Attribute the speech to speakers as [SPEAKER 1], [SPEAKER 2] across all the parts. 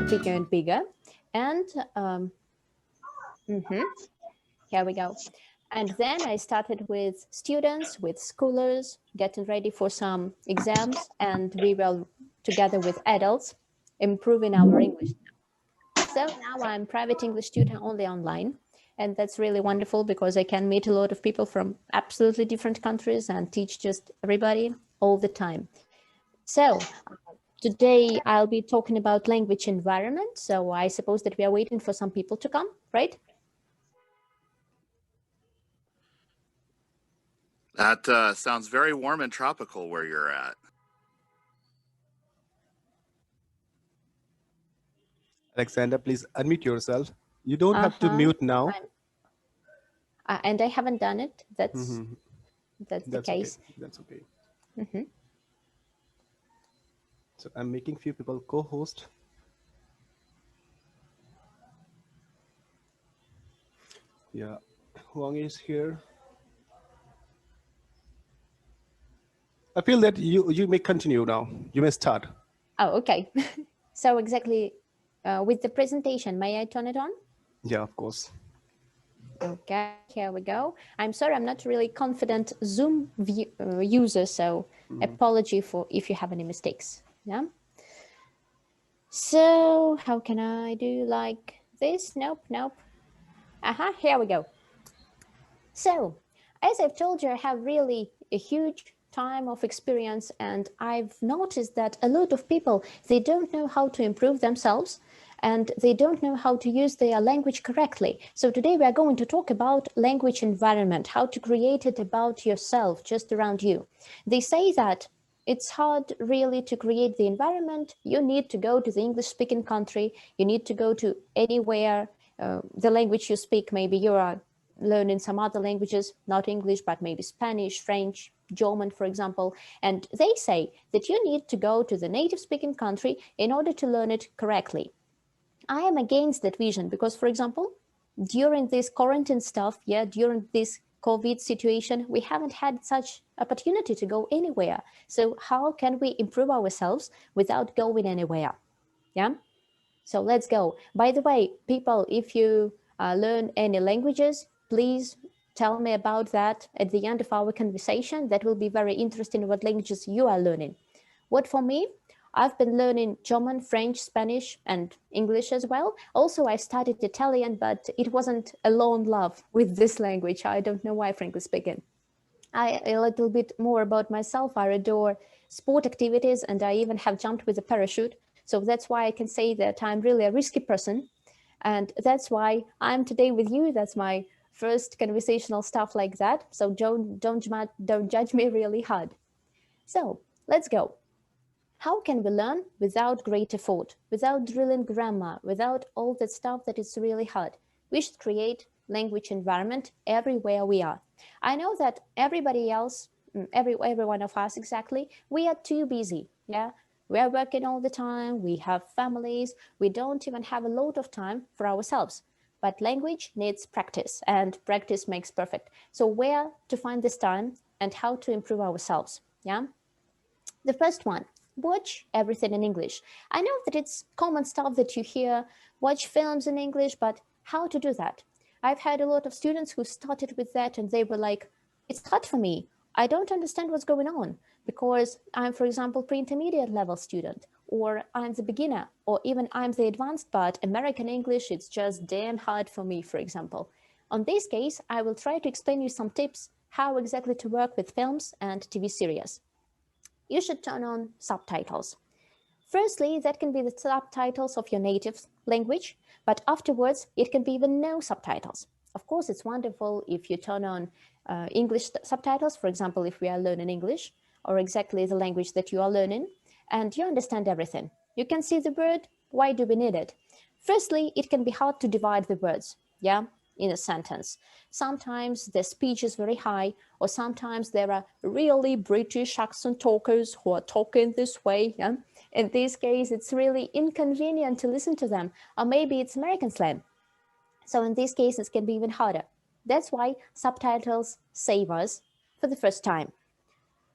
[SPEAKER 1] bigger and bigger. And here we go. And then I started with students, with schoolers, getting ready for some exams, and we were together with adults, improving our English. So now I'm private English tutor only online, and that's really wonderful because I can meet a lot of people from absolutely different countries and teach just everybody all the time. So today I'll be talking about language environment. So I suppose that we are waiting for some people to come, right?
[SPEAKER 2] That sounds very warm and tropical where you're at.
[SPEAKER 3] Alexander, please unmute yourself. You don't have to mute now.
[SPEAKER 1] And I haven't done it. That's the case.
[SPEAKER 3] Okay. That's okay. So I'm making few people co-host. Yeah, Huang is here. I feel that you may continue now. You may start.
[SPEAKER 1] Oh, okay. So exactly with the presentation, may I turn it on?
[SPEAKER 3] Yeah, of course.
[SPEAKER 1] Okay, here we go. I'm sorry, I'm not really confident Zoom user, so apology for if you have any mistakes. Yeah. So how can I do like this? Nope. Here we go. So as I've told you, I have really a huge time of experience, and I've noticed that a lot of people, they don't know how to improve themselves and they don't know how to use their language correctly. So today we are going to talk about language environment, how to create it about yourself, just around you. They say that it's hard really to create the environment. You need to go to the English speaking country. You need to go to anywhere, the language you speak, maybe you are learning some other languages, not English, but maybe Spanish, French, German, for example. And they say that you need to go to the native speaking country in order to learn it correctly. I am against that vision because, for example, during this quarantine stuff, during this COVID situation, we haven't had such opportunity to go anywhere. So how can we improve ourselves without going anywhere? Yeah. So let's go. By the way, people, if you learn any languages, please tell me about that at the end of our conversation. That will be very interesting what languages you are learning. What for me, I've been learning German, French, Spanish, and English as well. Also, I studied Italian, but it wasn't a lone love with this language. I don't know why, frankly speaking. A little bit more about myself. I adore sport activities, and I even have jumped with a parachute. So that's why I can say that I'm really a risky person. And that's why I'm today with you. That's my first conversational stuff like that. So don't judge me really hard. So let's go. How can we learn without great effort, without drilling grammar, without all that stuff that is really hard? We should create language environment everywhere we are. I know that everybody else, every one of us exactly, we are too busy. Yeah, we are working all the time. We have families. We don't even have a lot of time for ourselves. But language needs practice, and practice makes perfect. So where to find this time and how to improve ourselves? Yeah. The first one. Watch everything in English. I know that it's common stuff that you hear, watch films in English, but how to do that? I've had a lot of students who started with that and they were like, it's hard for me. I don't understand what's going on because I'm, for example, pre-intermediate level student, or I'm the beginner, or even I'm the advanced, but American English, it's just damn hard for me, for example. On this case, I will try to explain you some tips how exactly to work with films and TV series. You should turn on subtitles. Firstly, that can be the subtitles of your native language, but afterwards, it can be even no subtitles. Of course, it's wonderful if you turn on English subtitles, for example, if we are learning English, or exactly the language that you are learning, and you understand everything. You can see the word, why do we need it? Firstly, it can be hard to divide the words, in a sentence. Sometimes the speech is very high, or sometimes there are really British accent talkers who are talking this way. In this case, it's really inconvenient to listen to them, or maybe it's American slang. So in these cases, it can be even harder. That's why subtitles save us for the first time.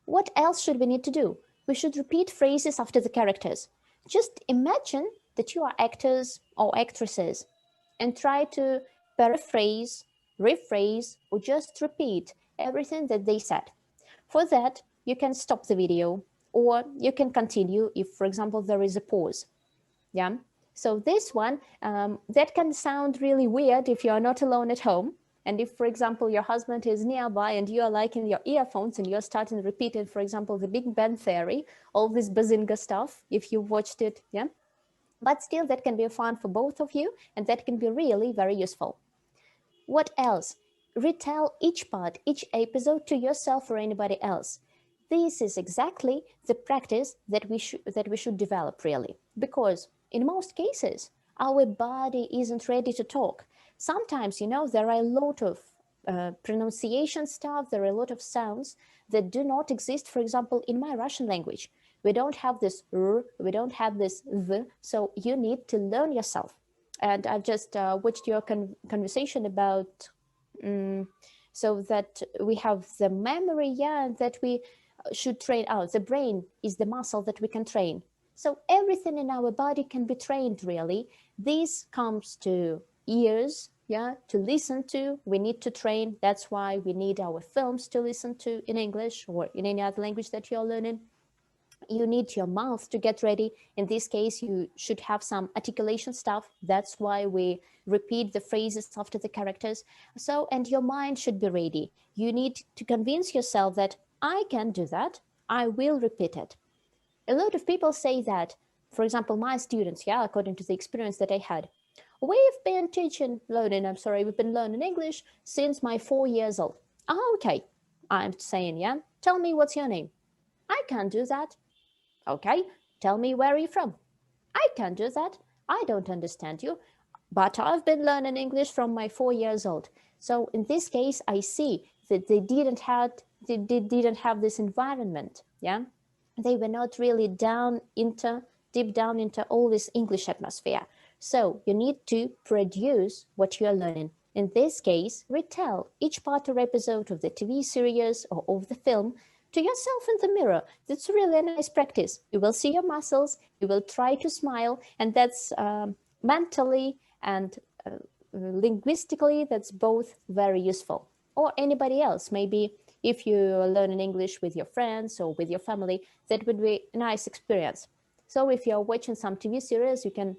[SPEAKER 1] What else should we need to do? We should repeat phrases after the characters. Just imagine that you are actors or actresses and try to paraphrase, rephrase, or just repeat everything that they said. For that, you can stop the video or you can continue if, for example, there is a pause. Yeah. So this one, that can sound really weird if you are not alone at home. And if, for example, your husband is nearby and you are like in your earphones and you're starting repeating, for example, the Big Bang Theory, all this bazinga stuff, if you watched it, yeah. But still, that can be fun for both of you, and that can be really very useful. What else? Retell each part, each episode to yourself or anybody else. This is exactly the practice that we should develop, really, because in most cases, our body isn't ready to talk. Sometimes, there are a lot of pronunciation stuff, there are a lot of sounds that do not exist, for example, in my Russian language. We don't have this r, we don't have this the, so you need to learn yourself. And I've just watched your conversation about so that we have the memory, that we should train out. The brain is the muscle that we can train. So everything in our body can be trained, really. This comes to ears, to listen to. We need to train. That's why we need our films to listen to in English or in any other language that you're learning. You need your mouth to get ready. In this case, you should have some articulation stuff. That's why we repeat the phrases after the characters. So, and your mind should be ready. You need to convince yourself that I can do that. I will repeat it. A lot of people say that, for example, my students, according to the experience that I had, we've been learning English since my 4 years old. Oh, okay. I'm saying, tell me what's your name. I can't do that. Okay, tell me where are you from? I can't do that. I don't understand you, but I've been learning English from my 4 years old. So in this case, I see that they didn't have this environment. They were not really deep down into all this English atmosphere. So you need to produce what you are learning. In this case, retell each part or episode of the TV series or of the film to yourself in the mirror. That's really a nice practice. You will see your muscles, you will try to smile, and that's mentally and linguistically, that's both very useful. Or anybody else, maybe if you learn English with your friends or with your family, that would be a nice experience. So if you're watching some TV series, you can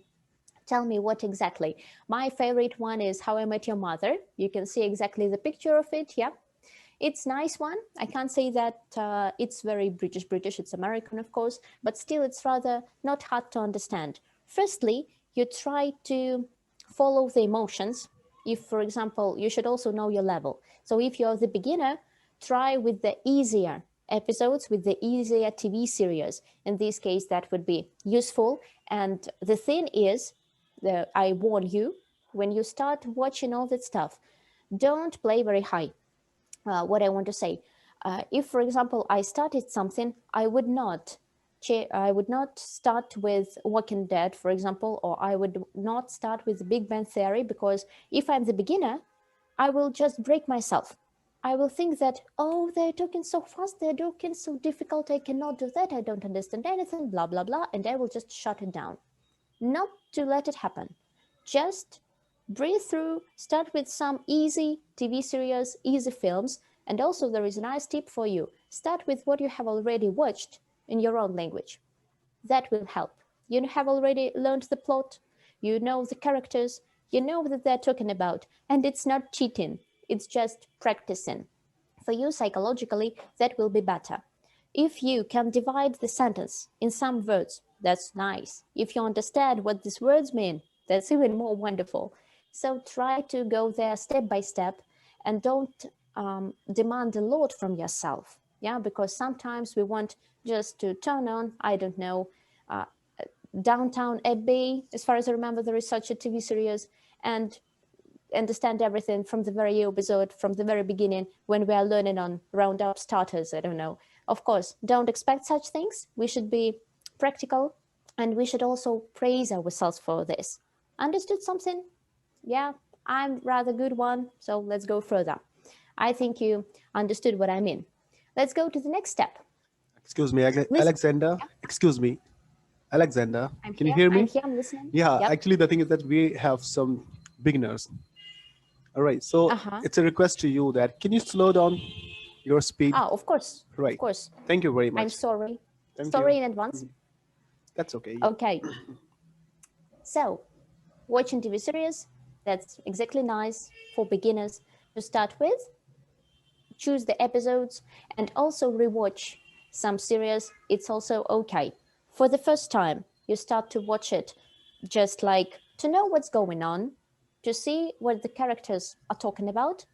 [SPEAKER 1] tell me what exactly. My favorite one is How I Met Your Mother. You can see exactly the picture of it, It's a nice one. I can't say that it's very British, it's American, of course, but still it's rather not hard to understand. Firstly, you try to follow the emotions. If, for example, you should also know your level. So if you're the beginner, try with the easier episodes, with the easier TV series. In this case, that would be useful. And the thing is, I warn you, when you start watching all that stuff, don't play very high. What I want to say, if, for example, I started something, I would not start with Walking Dead, for example, or I would not start with the Big Bang Theory, because if I'm the beginner, I will just break myself. I will think that, oh, they're talking so fast, they're talking so difficult, I cannot do that, I don't understand anything, blah, blah, blah, and I will just shut it down. Not to let it happen. Just breathe through, start with some easy TV series, easy films, and also there is a nice tip for you. Start with what you have already watched in your own language. That will help. You have already learned the plot, you know the characters, you know what they're talking about, and it's not cheating, it's just practicing. For you, psychologically, that will be better. If you can divide the sentence in some words, that's nice. If you understand what these words mean, that's even more wonderful. So try to go there step by step and don't demand a lot from yourself. Because sometimes we want just to turn on, I don't know, Downtown Abbey. As far as I remember, there is such a TV series, and understand everything from the very episode, from the very beginning, when we are learning on roundup starters, I don't know. Of course, don't expect such things. We should be practical, and we should also praise ourselves for this. Understood something? Yeah, I'm rather good one, so let's go further. I think you understood what I mean. Let's go to the next step.
[SPEAKER 3] Excuse me, Alexander. Excuse me. Alexander,
[SPEAKER 1] I'm
[SPEAKER 3] can you
[SPEAKER 1] here.
[SPEAKER 3] hear me?
[SPEAKER 1] I'm here. I'm listening.
[SPEAKER 3] Yeah,
[SPEAKER 1] Yep.
[SPEAKER 3] actually, the thing is that we have some beginners. All right, so it's a request to you that can you slow down your speed?
[SPEAKER 1] Ah, of course.
[SPEAKER 3] Right.
[SPEAKER 1] Of course.
[SPEAKER 3] Thank you very
[SPEAKER 1] I'm
[SPEAKER 3] much.
[SPEAKER 1] sorry.
[SPEAKER 3] Thank
[SPEAKER 1] Sorry
[SPEAKER 3] you.
[SPEAKER 1] in advance.
[SPEAKER 3] That's okay.
[SPEAKER 1] Okay. So, watching TV series, that's exactly nice for beginners to start with. Choose the episodes and also rewatch some series. It's also okay. For the first time, you start to watch it just like to know what's going on, to see what the characters are talking about,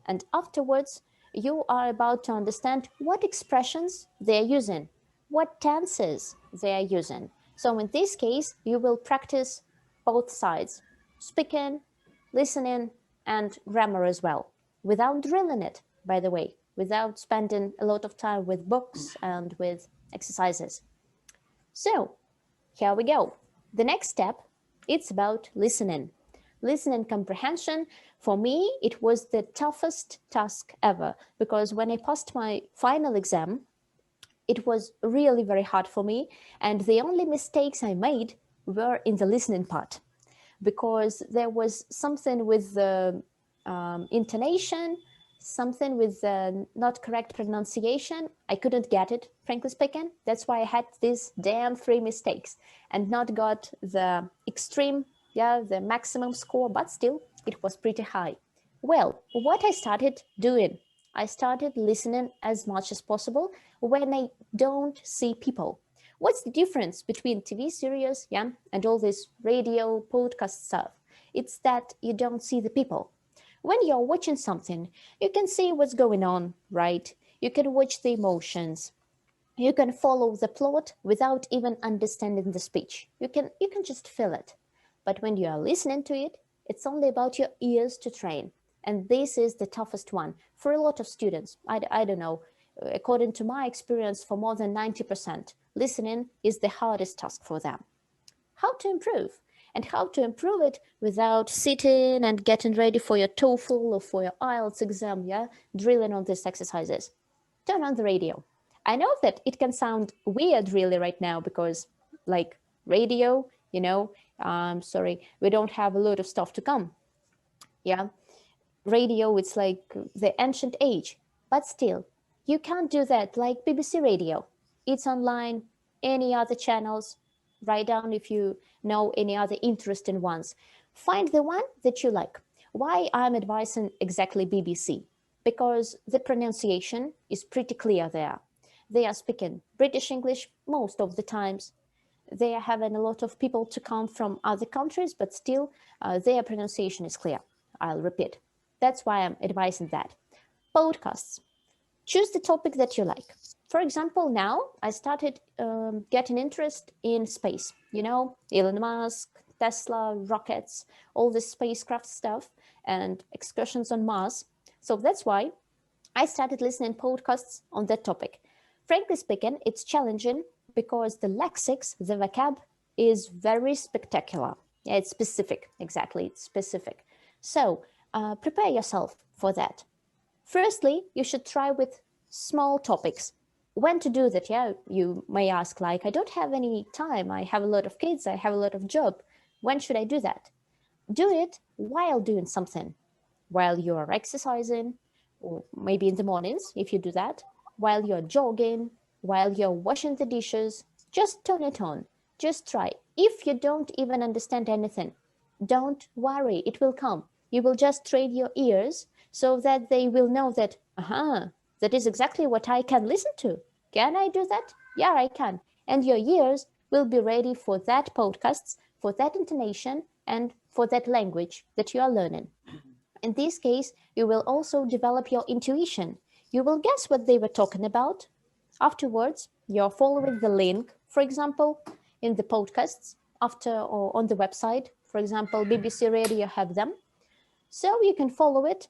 [SPEAKER 1] and afterwards you are about to understand what expressions they are using, what tenses they are using. So in this case, you will practice both sides, speaking, listening, and grammar as well, without drilling it, by the way, without spending a lot of time with books and with exercises. So here we go. The next step, it's about listening. Listening comprehension, for me, it was the toughest task ever, because when I passed my final exam, it was really very hard for me. And the only mistakes I made were in the listening part, because there was something with the intonation, something with the not correct pronunciation. I couldn't get it, frankly speaking. That's why I had these damn 3 mistakes and not got the extreme, the maximum score, but still it was pretty high. Well, what I started doing, I started listening as much as possible when I don't see people. What's the difference between TV series, and all this radio, podcast stuff? It's that you don't see the people. When you're watching something, you can see what's going on, right? You can watch the emotions. You can follow the plot without even understanding the speech. You can just feel it. But when you are listening to it, it's only about your ears to train. And this is the toughest one for a lot of students. I don't know, according to my experience, for more than 90%, listening is the hardest task for them. How to improve? And how to improve it without sitting and getting ready for your TOEFL or for your IELTS exam, drilling on these exercises. Turn on the radio. I know that it can sound weird really right now because like radio, sorry, we don't have a lot of stuff to come. Radio, it's like the ancient age, but still, you can't do that like BBC Radio. It's online, any other channels. Write down if you know any other interesting ones. Find the one that you like. Why I'm advising exactly BBC? Because the pronunciation is pretty clear there. They are speaking British English most of the times. They are having a lot of people to come from other countries, but still their pronunciation is clear. I'll repeat. That's why I'm advising that. Podcasts. Choose the topic that you like. For example, now I started getting interest in space. Elon Musk, Tesla, rockets, all this spacecraft stuff and excursions on Mars. So that's why I started listening podcasts on that topic. Frankly speaking, it's challenging because the lexics, the vocab is very spectacular. Yeah, it's specific. Exactly, it's specific. So prepare yourself for that. Firstly, you should try with small topics. When to do that? You may ask, like, I don't have any time. I have a lot of kids. I have a lot of job. When should I do that? Do it while doing something, while you are exercising, or maybe in the mornings, if you do that, while you're jogging, while you're washing the dishes. Just turn it on. Just try. If you don't even understand anything, don't worry, it will come. You will just train your ears so that they will know that, that is exactly what I can listen to. Can I do that? Yeah, I can. And your ears will be ready for that podcasts, for that intonation, and for that language that you are learning. In this case, you will also develop your intuition. You will guess what they were talking about. Afterwards, you're following the link, for example, in the podcasts after or on the website. For example, BBC Radio have them. So you can follow it,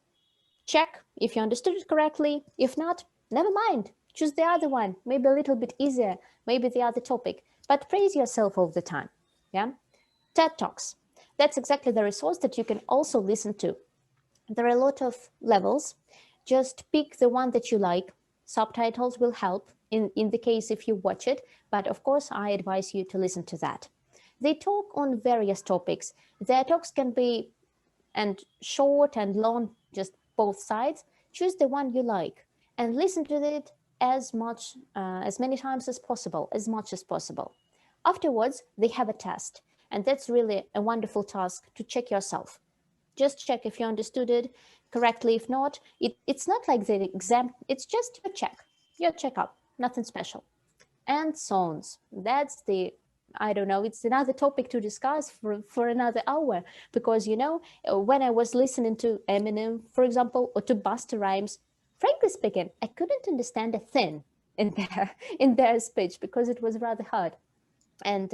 [SPEAKER 1] check if you understood it correctly. If not, never mind. Choose the other one, maybe a little bit easier, maybe the other topic. But praise yourself all the time. TED Talks. That's exactly the resource that you can also listen to. There are a lot of levels. Just pick the one that you like. Subtitles will help in the case if you watch it, but of course I advise you to listen to that. They talk on various topics. Their talks can be and short and long, just both sides. Choose the one you like and listen to it as many times as possible, as much as possible. Afterwards, they have a test, and that's really a wonderful task to check yourself. Just check if you understood it correctly. If not, it's not like the exam, it's just your checkup, nothing special. And songs, that's the, I don't know, it's another topic to discuss for another hour, because, you know, when I was listening to Eminem, for example, or to Busta Rhymes, frankly speaking, I couldn't understand a thing in their speech because it was rather hard. And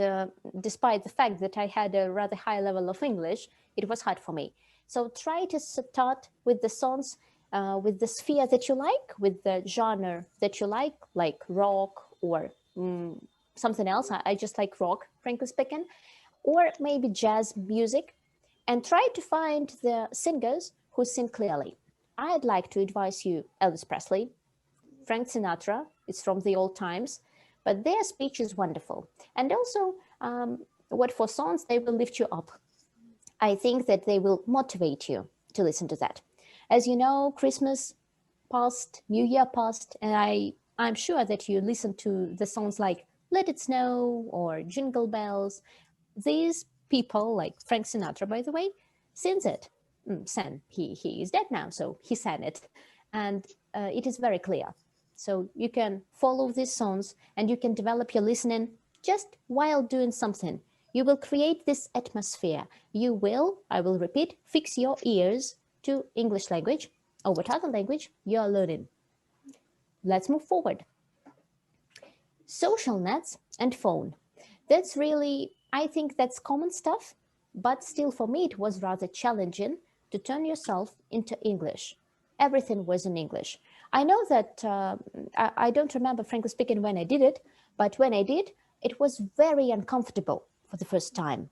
[SPEAKER 1] despite the fact that I had a rather high level of English, it was hard for me. So try to start with the songs, with the sphere that you like, with the genre that you like rock or something else. I just like rock, frankly speaking, or maybe jazz music, and try to find the singers who sing clearly. I'd like to advise you Elvis Presley, Frank Sinatra, it's from the old times, but their speech is wonderful. And also, what for songs, they will lift you up. I think that they will motivate you to listen to that. As you know, Christmas passed, New Year passed, and I'm sure that you listen to the songs like Let It Snow or Jingle Bells. These people, like Frank Sinatra, by the way, sings it. He is dead now, so he sang it. And it is very clear. So you can follow these songs and you can develop your listening just while doing something. You will create this atmosphere. You will, I will repeat, fix your ears to English language or whatever language you are learning. Let's move forward. Social nets and phone. That's really, I think that's common stuff, but still for me it was rather challenging to turn yourself into English. Everything was in English. I know that I don't remember, frankly speaking, when I did it, but when I did, it was very uncomfortable for the first time.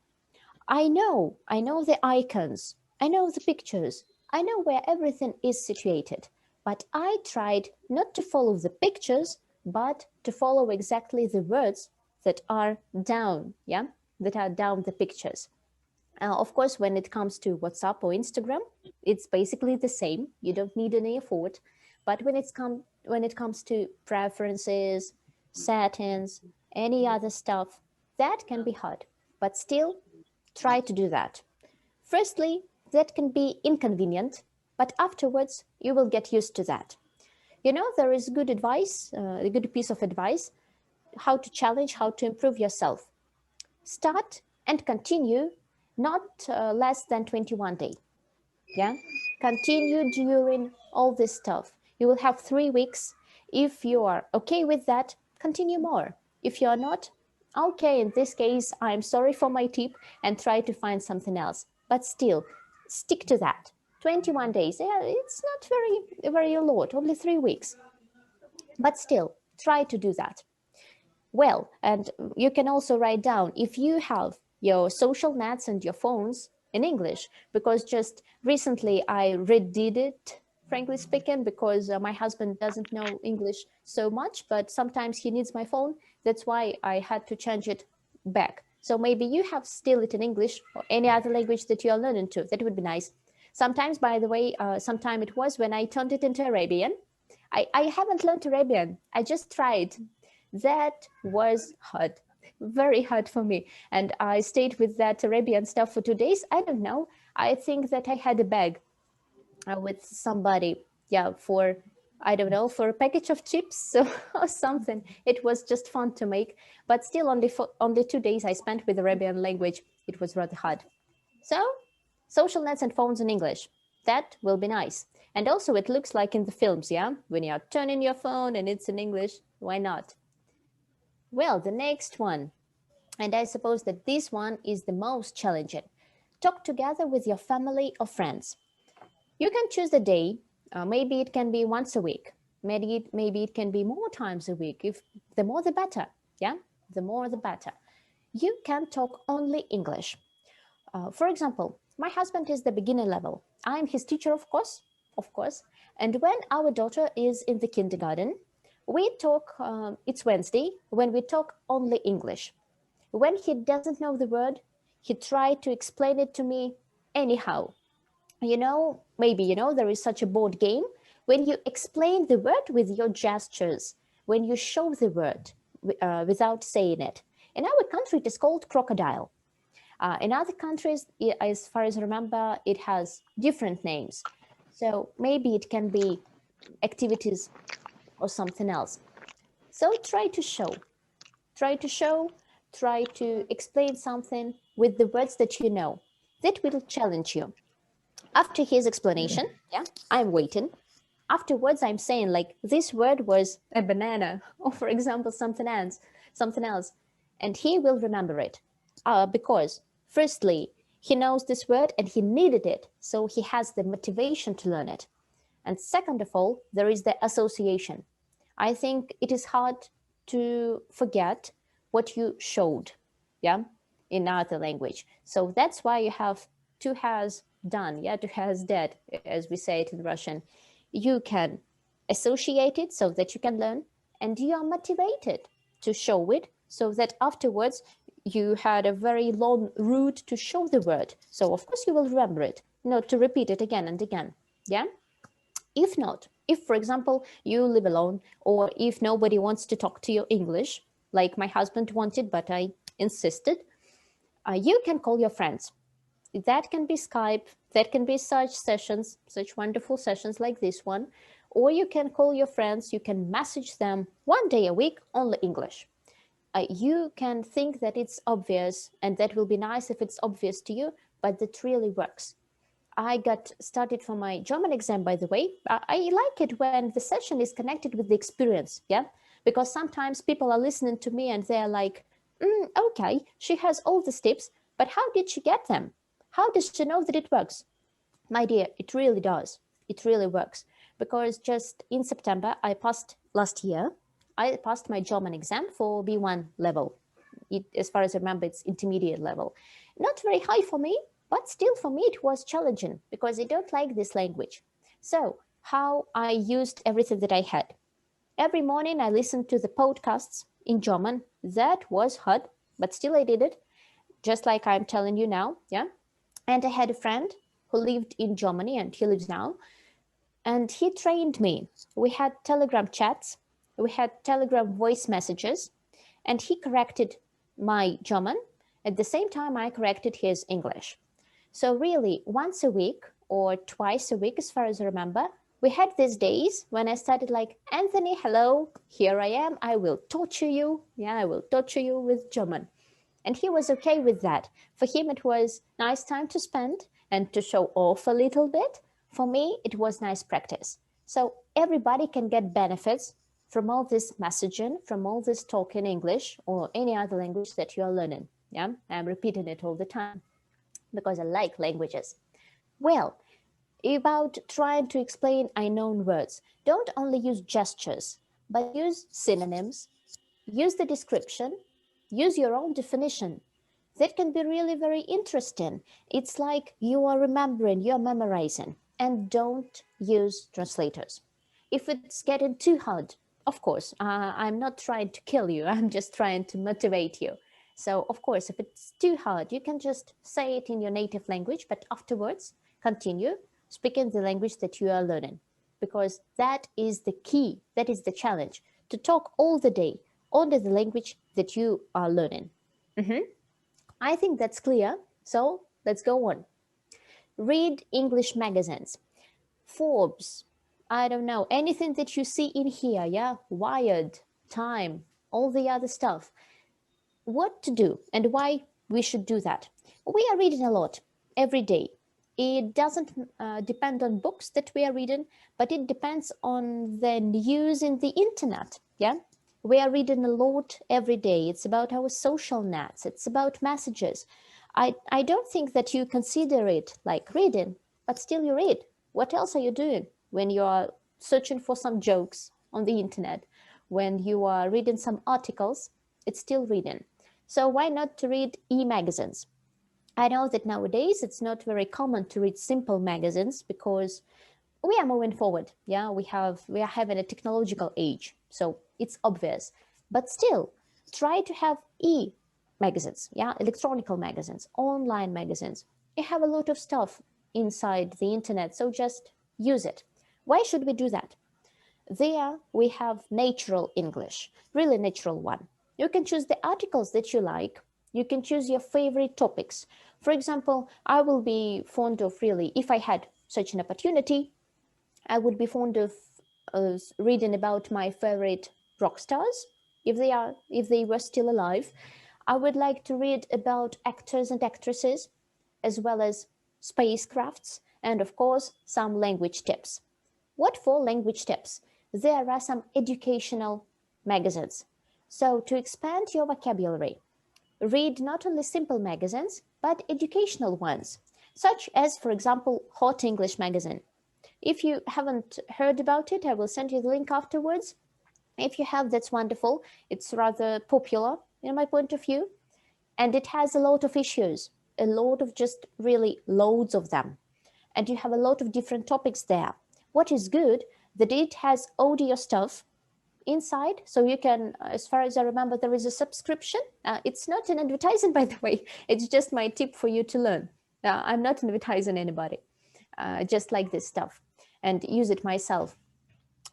[SPEAKER 1] I know the icons, I know the pictures, I know where everything is situated, but I tried not to follow the pictures, but to follow exactly the words that are down, that are down the pictures. Of course, when it comes to WhatsApp or Instagram, it's basically the same. You don't need any effort. But when it comes to preferences, settings, any other stuff, that can be hard. But still, try to do that. Firstly, that can be inconvenient, but afterwards, you will get used to that. You know, there is good advice, a good piece of advice, how to challenge, how to improve yourself. Start and continue not less than 21 days. Yeah, continue during all this stuff. You will have 3 weeks. If you are okay with that, continue more. If you are not, okay, in this case, I'm sorry for my tip and try to find something else. But still, stick to that. 21 days, yeah, it's not very a lot, only 3 weeks. But still, try to do that. Well, and you can also write down if you have your social nets and your phones in English, because just recently I redid it, frankly speaking, because my husband doesn't know English so much, but sometimes he needs my phone. That's why I had to change it back. So maybe you have still it in English or any other language that you are learning to. That would be nice. Sometimes, by the way, sometime it was when I turned it into Arabian. I haven't learned Arabian. I just tried. That was hard, very hard for me. And I stayed with that Arabian stuff for 2 days. I don't know. I think that I had a bag with somebody, for, I don't know, for a package of chips or something. It was just fun to make, but still only 2 days I spent with Arabian language. It was rather hard. So social nets and phones in English, that will be nice. And also it looks like in the films, when you're turning your phone and it's in English, why not? Well, the next one, and I suppose that this one is the most challenging. Talk together with your family or friends. You can choose the day. Maybe it can be once a week. Maybe it can be more times a week. If the more the better, the more the better. You can talk only English. For example, my husband is the beginner level. I'm his teacher, of course. And when our daughter is in the kindergarten, we talk, it's Wednesday, when we talk only English. When he doesn't know the word, he tried to explain it to me anyhow. You know, maybe, you know, there is such a board game when you explain the word with your gestures, when you show the word without saying it. In our country, it is called crocodile. In other countries, as far as I remember, it has different names. So maybe it can be activities or something else. So try to show, try to explain something with the words that you know. That will challenge you. After his explanation, yeah, I'm waiting. Afterwards, I'm saying like, this word was a banana, or for example, something else, and he will remember it. Because firstly, he knows this word and he needed it, so he has the motivation to learn it. And second of all, there is the association. I think it is hard to forget what you showed, yeah, in other language. So that's why you have to has done, yeah, to has dead, as we say it in Russian. You can associate it so that you can learn, and you are motivated to show it so that afterwards you had a very long route to show the word. So of course you will remember it, not to repeat it again and again, yeah? If not, if, for example, you live alone, or if nobody wants to talk to you English, like my husband wanted, but I insisted, you can call your friends. That can be Skype, that can be such sessions, such wonderful sessions like this one, or you can call your friends, you can message them 1 day a week, only English. You can think that it's obvious, and that will be nice if it's obvious to you, but that really works. I got started for my German exam, by the way. I like it when the session is connected with the experience, yeah? Because sometimes people are listening to me and they're like, okay, she has all the tips, but how did she get them? How does she know that it works? My dear, it really does. It really works. Because just in September, last year, I passed my German exam for B1 level. As far as I remember, it's intermediate level. Not very high for me, but still for me it was challenging because I don't like this language. So how I used everything that I had. Every morning I listened to the podcasts in German. That was hard, but still I did it, just like I'm telling you now, yeah? And I had a friend who lived in Germany, and he lives now, and he trained me. We had Telegram chats, we had Telegram voice messages, and he corrected my German. At the same time, I corrected his English. So really, once a week or twice a week, as far as I remember, we had these days when I started like, Anthony, hello, here I am. I will torture you. Yeah, I will torture you with German. And he was okay with that. For him, it was nice time to spend and to show off a little bit. For me, it was nice practice. So everybody can get benefits from all this messaging, from all this talk in English or any other language that you are learning. Yeah, I'm repeating it all the time because I like languages. Well, about trying to explain unknown words, don't only use gestures, but use synonyms, use the description, use your own definition. That can be really very interesting. It's like you are remembering, you're memorizing, and don't use translators. If it's getting too hard, of course, I'm not trying to kill you, I'm just trying to motivate you. So of course, if it's too hard, you can just say it in your native language, but afterwards, continue speaking the language that you are learning, because that is the key, that is the challenge, to talk all the day only the language that you are learning. I think that's clear, so let's go on. Read English magazines, Forbes, I don't know, anything that you see in here, yeah, Wired, Time, all the other stuff. What to do and why we should do that? We are reading a lot every day. It doesn't depend on books that we are reading, but it depends on the news in the internet, yeah? We are reading a lot every day. It's about our social nets. It's about messages. I don't think that you consider it like reading, but still you read. What else are you doing when you are searching for some jokes on the internet? When you are reading some articles, it's still reading. So why not to read e-magazines? I know that nowadays it's not very common to read simple magazines because we are moving forward. Yeah, we are having a technological age. so it's obvious. But still, try to have magazines, electronic magazines, online magazines. You have a lot of stuff inside the internet, so just use it. Why should we do that? There we have natural English, really natural one. You can choose the articles that you like. You can choose your favorite topics. For example, I will be fond of really, if I had such an opportunity, I would be fond of reading about my favorite rock stars, if they were still alive. I would like to read about actors and actresses, as well as spacecrafts, and of course, some language tips. What for language tips? There are some educational magazines. So to expand your vocabulary, read not only simple magazines, but educational ones, such as, for example, Hot English magazine. If you haven't heard about it, I will send you the link afterwards. If you have, that's wonderful. It's rather popular in my point of view. And it has a lot of issues, a lot of just really loads of them. And you have a lot of different topics there. What is good, that it has audio stuff inside, so you can, as far as I remember, there is a subscription. It's not an advertisement, by the way. It's just my tip for you to learn. I'm not advertising anybody. Just like this stuff, and use it myself.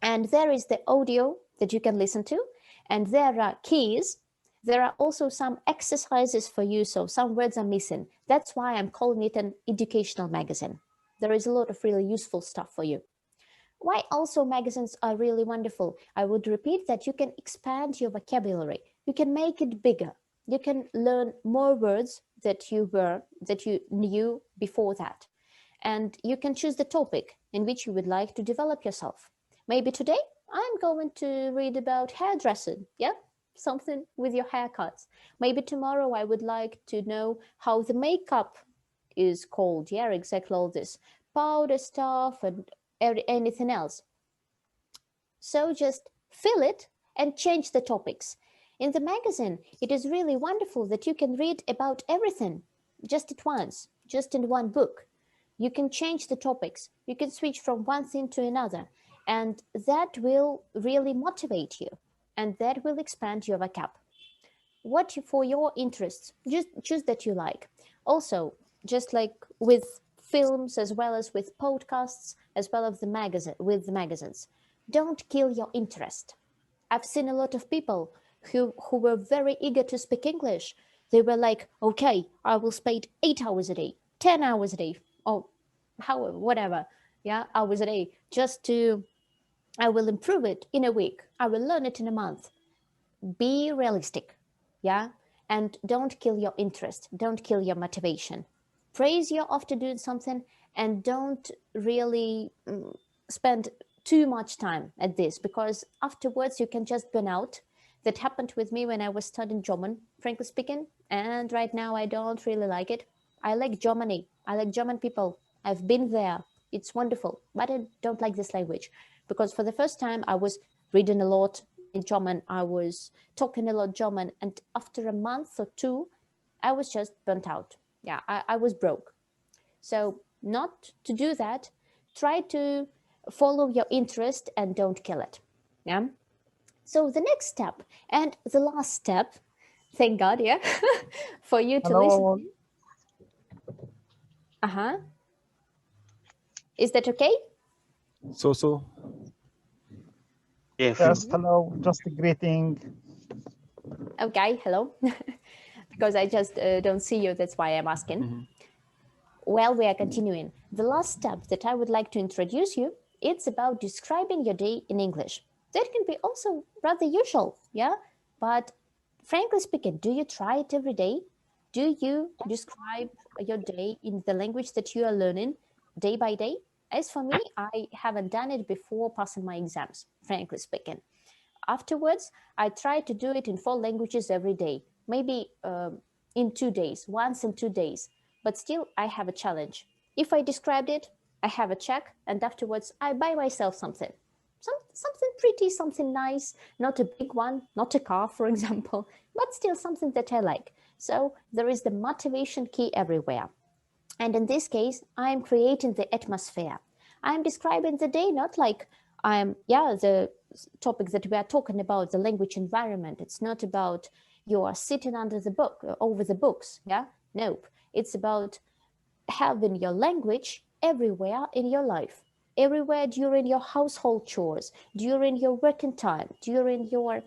[SPEAKER 1] And there is the audio that you can listen to, and there are keys. There are also some exercises for you, so some words are missing. That's why I'm calling it an educational magazine. There is a lot of really useful stuff for you. Why also magazines are really wonderful? I would repeat that you can expand your vocabulary. You can make it bigger. You can learn more words that you knew before that. And you can choose the topic in which you would like to develop yourself. Maybe today I'm going to read about hairdressing, something with your haircuts. Maybe tomorrow I would like to know how the makeup is called, exactly all this powder stuff and anything else. So just fill it and change the topics. In the magazine, it is really wonderful that you can read about everything just at once, just in one book. You can change the topics. You can switch from one thing to another, and that will really motivate you, and that will expand your vocab. What for your interests, just choose that you like. Also, just like with films, as well as with podcasts, as well as the magazines, don't kill your interest. I've seen a lot of people who were very eager to speak English. They were like, okay, I will spend 8 hours a day, 10 hours a day, or whatever, hours a day, I will improve it in a week. I will learn it in a month. Be realistic, and don't kill your interest. Don't kill your motivation. Praise you after doing something, and don't really spend too much time at this, because afterwards you can just burn out. That happened with me when I was studying German, frankly speaking, and right now I don't really like it. I like Germany. I like German people. I've been there. It's wonderful, but I don't like this language, because for the first time I was reading a lot in German. I was talking a lot German, and after a month or two, I was just burnt out. I was broke. So not to do that, try to follow your interest and don't kill it. So the next step and the last step, thank God, for you to
[SPEAKER 4] Hello.
[SPEAKER 1] listen. Is that okay?
[SPEAKER 3] So.
[SPEAKER 4] Yes, hello, just a greeting.
[SPEAKER 1] Okay, hello. Because I just don't see you, that's why I'm asking. Well, we are continuing. The last step that I would like to introduce you, it's about describing your day in English. That can be also rather usual, but frankly speaking, do you try it every day? Do you describe your day in the language that you are learning day by day? As for me, I haven't done it before passing my exams, frankly speaking. Afterwards, I try to do it in 4 languages every day, maybe in 2 days, once in 2 days. But still, I have a challenge. If I described it, I have a check, and afterwards, I buy myself something. Something pretty, something nice, not a big one, not a car, for example, but still something that I like. So there is the motivation key everywhere. And in this case, I'm creating the atmosphere. I'm describing the day, not like I'm, the topic that we are talking about, the language environment. It's not about you are sitting under the book, over the books. Yeah, nope. It's about having your language everywhere in your life, everywhere during your household chores, during your working time, during your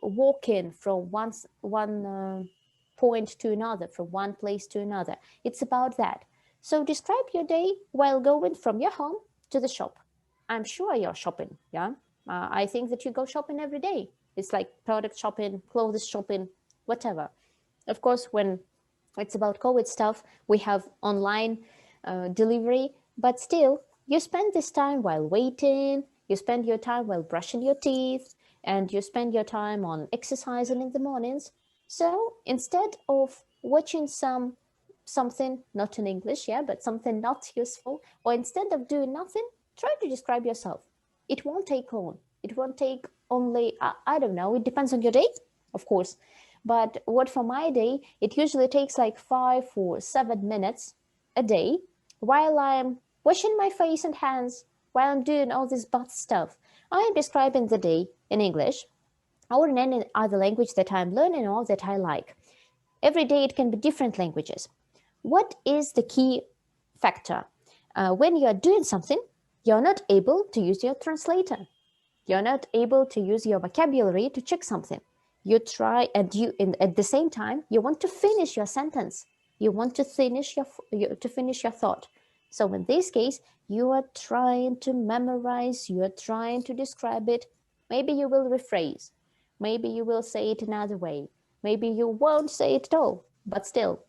[SPEAKER 1] walking from one point to another, from one place to another. It's about that. So describe your day while going from your home to the shop. I'm sure you're shopping, yeah? I think that you go shopping every day. It's like product shopping, clothes shopping, whatever. Of course, when it's about COVID stuff, we have online delivery, but still, you spend this time while waiting, you spend your time while brushing your teeth, and you spend your time on exercising in the mornings. So instead of watching something not in English, yeah, but something not useful, or instead of doing nothing, try to describe yourself. It won't take long. It won't take only, I don't know, it depends on your day, of course. But what for my day, it usually takes like 5 or 7 minutes a day while I'm washing my face and hands, while I'm doing all this bath stuff. I'm describing the day in English or in any other language that I'm learning or that I like. Every day it can be different languages. What is the key factor? When you're doing something, you're not able to use your translator. You're not able to use your vocabulary to check something. You try, and at the same time, you want to finish your sentence. You want to finish your thought. So in this case, you are trying to memorize, you are trying to describe it. Maybe you will rephrase. Maybe you will say it another way. Maybe you won't say it at all, but still,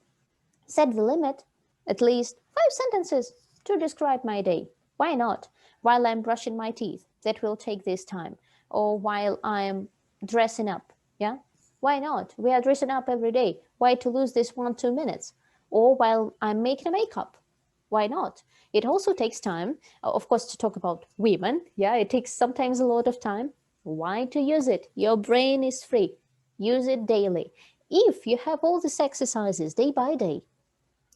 [SPEAKER 1] set the limit, at least 5 sentences to describe my day. Why not? While I'm brushing my teeth, that will take this time. Or while I'm dressing up, yeah? Why not? We are dressing up every day. Why to lose this 1-2 minutes? Or while I'm making a makeup. Why not? It also takes time, of course, to talk about women. Yeah, it takes sometimes a lot of time. Why to use it? Your brain is free. Use it daily. If you have all these exercises day by day,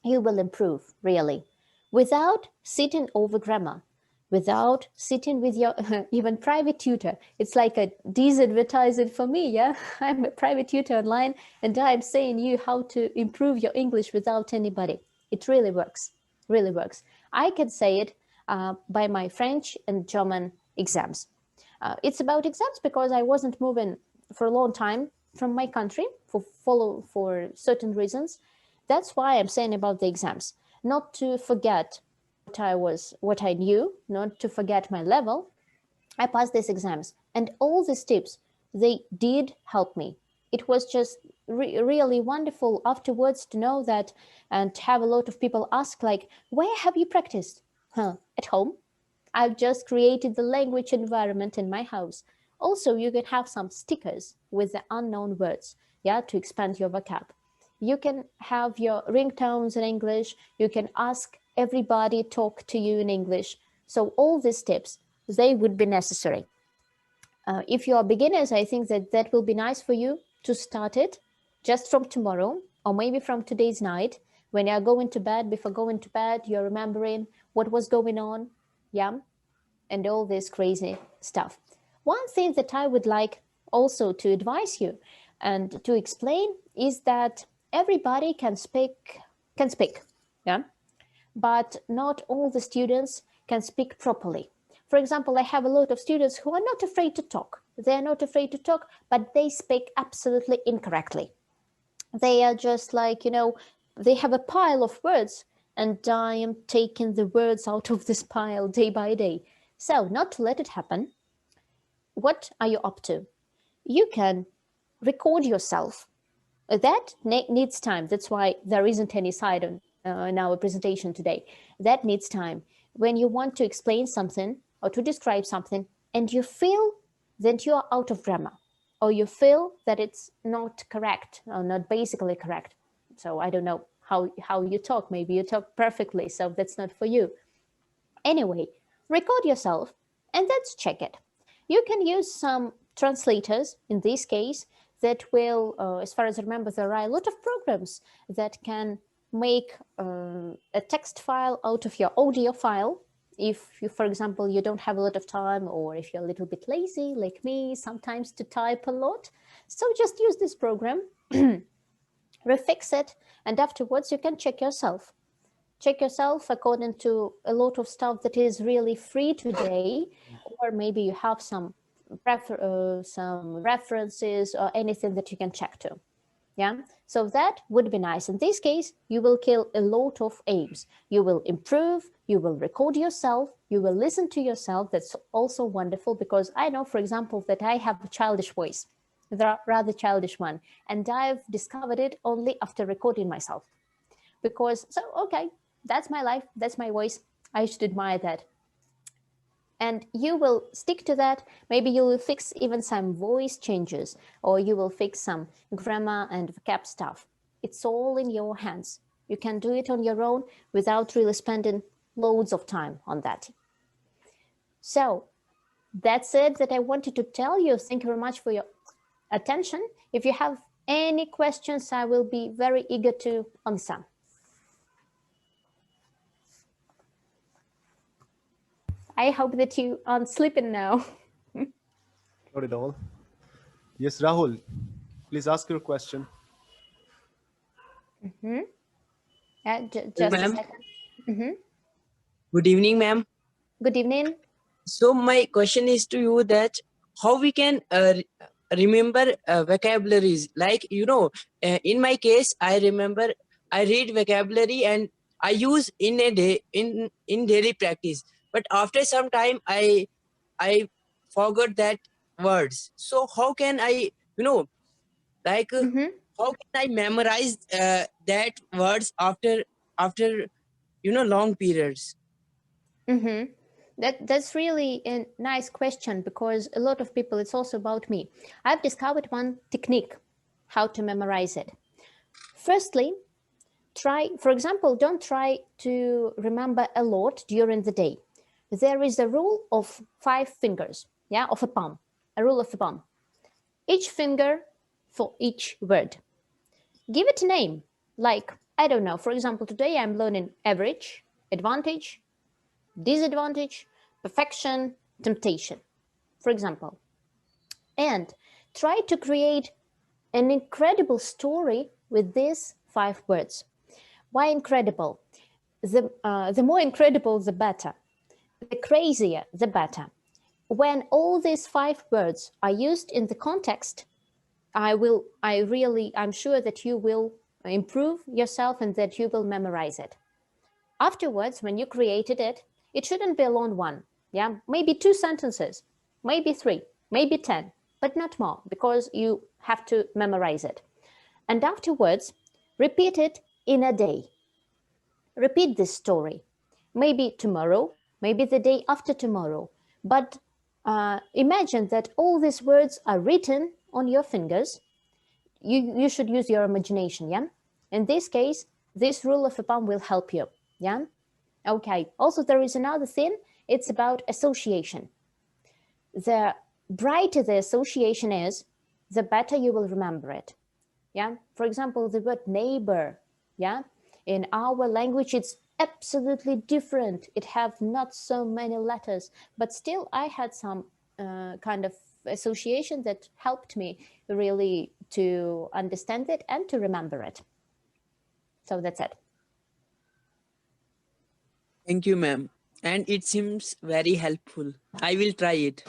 [SPEAKER 1] you will improve, really, without sitting over grammar, without sitting with your even private tutor. It's like a disadvertisement for me, yeah? I'm a private tutor online, and I'm saying you how to improve your English without anybody. It really works, really works. I can say it by my French and German exams. It's about exams because I wasn't moving for a long time from my country for certain reasons. That's why I'm saying about the exams, not to forget what I knew, not to forget my level. I passed these exams, and all these tips, they did help me. It was just really wonderful afterwards to know that, and to have a lot of people ask like, where have you practiced? At home. I've just created the language environment in my house. Also, you can have some stickers with the unknown words, yeah, to expand your vocab. You can have your ringtones in English. You can ask everybody talk to you in English. So all these tips, they would be necessary. If you are beginners, I think that will be nice for you to start it just from tomorrow, or maybe from today's night. When you're going to bed, before going to bed, you're remembering what was going on, yeah, and all this crazy stuff. One thing that I would like also to advise you and to explain is that everybody can speak, yeah, but not all the students can speak properly. For example, I have a lot of students who are not afraid to talk. They're not afraid to talk, but they speak absolutely incorrectly. They are just like, they have a pile of words, and I am taking the words out of this pile day by day. So not to let it happen, what are you up to? You can record yourself. That needs time. That's why there isn't any slide in our presentation today. That needs time. When you want to explain something or to describe something, and you feel that you are out of grammar, or you feel that it's not correct, or not basically correct. So I don't know how you talk. Maybe you talk perfectly, so that's not for you. Anyway, record yourself and let's check it. You can use some translators in this case that will, as far as I remember, there are a lot of programs that can make a text file out of your audio file. if you, for example, you don't have a lot of time, or if you're a little bit lazy like me sometimes to type a lot, so just use this program, refix it, and afterwards you can check yourself according to a lot of stuff that is really free today, or maybe you have some references or anything that you can check to. Yeah, so that would be nice. In this case, you will kill a lot of aims. You will improve, you will record yourself, you will listen to yourself. That's also wonderful, because I know, for example, that I have a childish voice, the rather childish one, and I've discovered it only after recording myself. Because, so, okay, that's my life, that's my voice, I should admire that. And you will stick to that. Maybe you will fix even some voice changes, or you will fix some grammar and vocab stuff. It's all in your hands. You can do it on your own without really spending loads of time on that. So that's it that I wanted to tell you. Thank you very much for your attention. If you have any questions, I will be very eager to answer. I hope that you aren't sleeping now.
[SPEAKER 3] Not at all. Yes, Rahul, please ask your question.
[SPEAKER 1] Just a second.
[SPEAKER 5] Good evening, ma'am.
[SPEAKER 1] Good evening.
[SPEAKER 5] So my question is to you that how we can remember vocabularies, like, in my case, I remember I read vocabulary and I use in a day in daily practice, but after some time I forgot that words. So how can I, how can I memorize that words after long periods?
[SPEAKER 1] That's really a nice question, because a lot of people, it's also about me. I've discovered one technique how to memorize it. Firstly, for example, don't try to remember a lot during the day. There is a rule of 5 fingers, of a palm, a rule of a palm. Each finger for each word. Give it a name, like, I don't know, for example, today I'm learning average, advantage, disadvantage, perfection, temptation, for example. And try to create an incredible story with these 5 words. Why incredible? The more incredible, the better. The crazier, the better. When all these 5 words are used in the context, I'm sure that you will improve yourself and that you will memorize it. Afterwards, when you created it, it shouldn't be a long one. Maybe 2 sentences, maybe 3, maybe 10, but not more, because you have to memorize it. And afterwards, repeat it in a day. Repeat this story, maybe tomorrow, maybe the day after tomorrow. But imagine that all these words are written on your fingers. You should use your imagination, In this case, this rule of a palm will help you, Okay, also there is another thing, it's about association. The brighter the association is, the better you will remember it, For example, the word neighbor, in our language, it's absolutely different. It have not so many letters, but still I had some kind of association that helped me really to understand it and to remember it. So that's it.
[SPEAKER 5] Thank you, ma'am. And it seems very helpful. I will try it.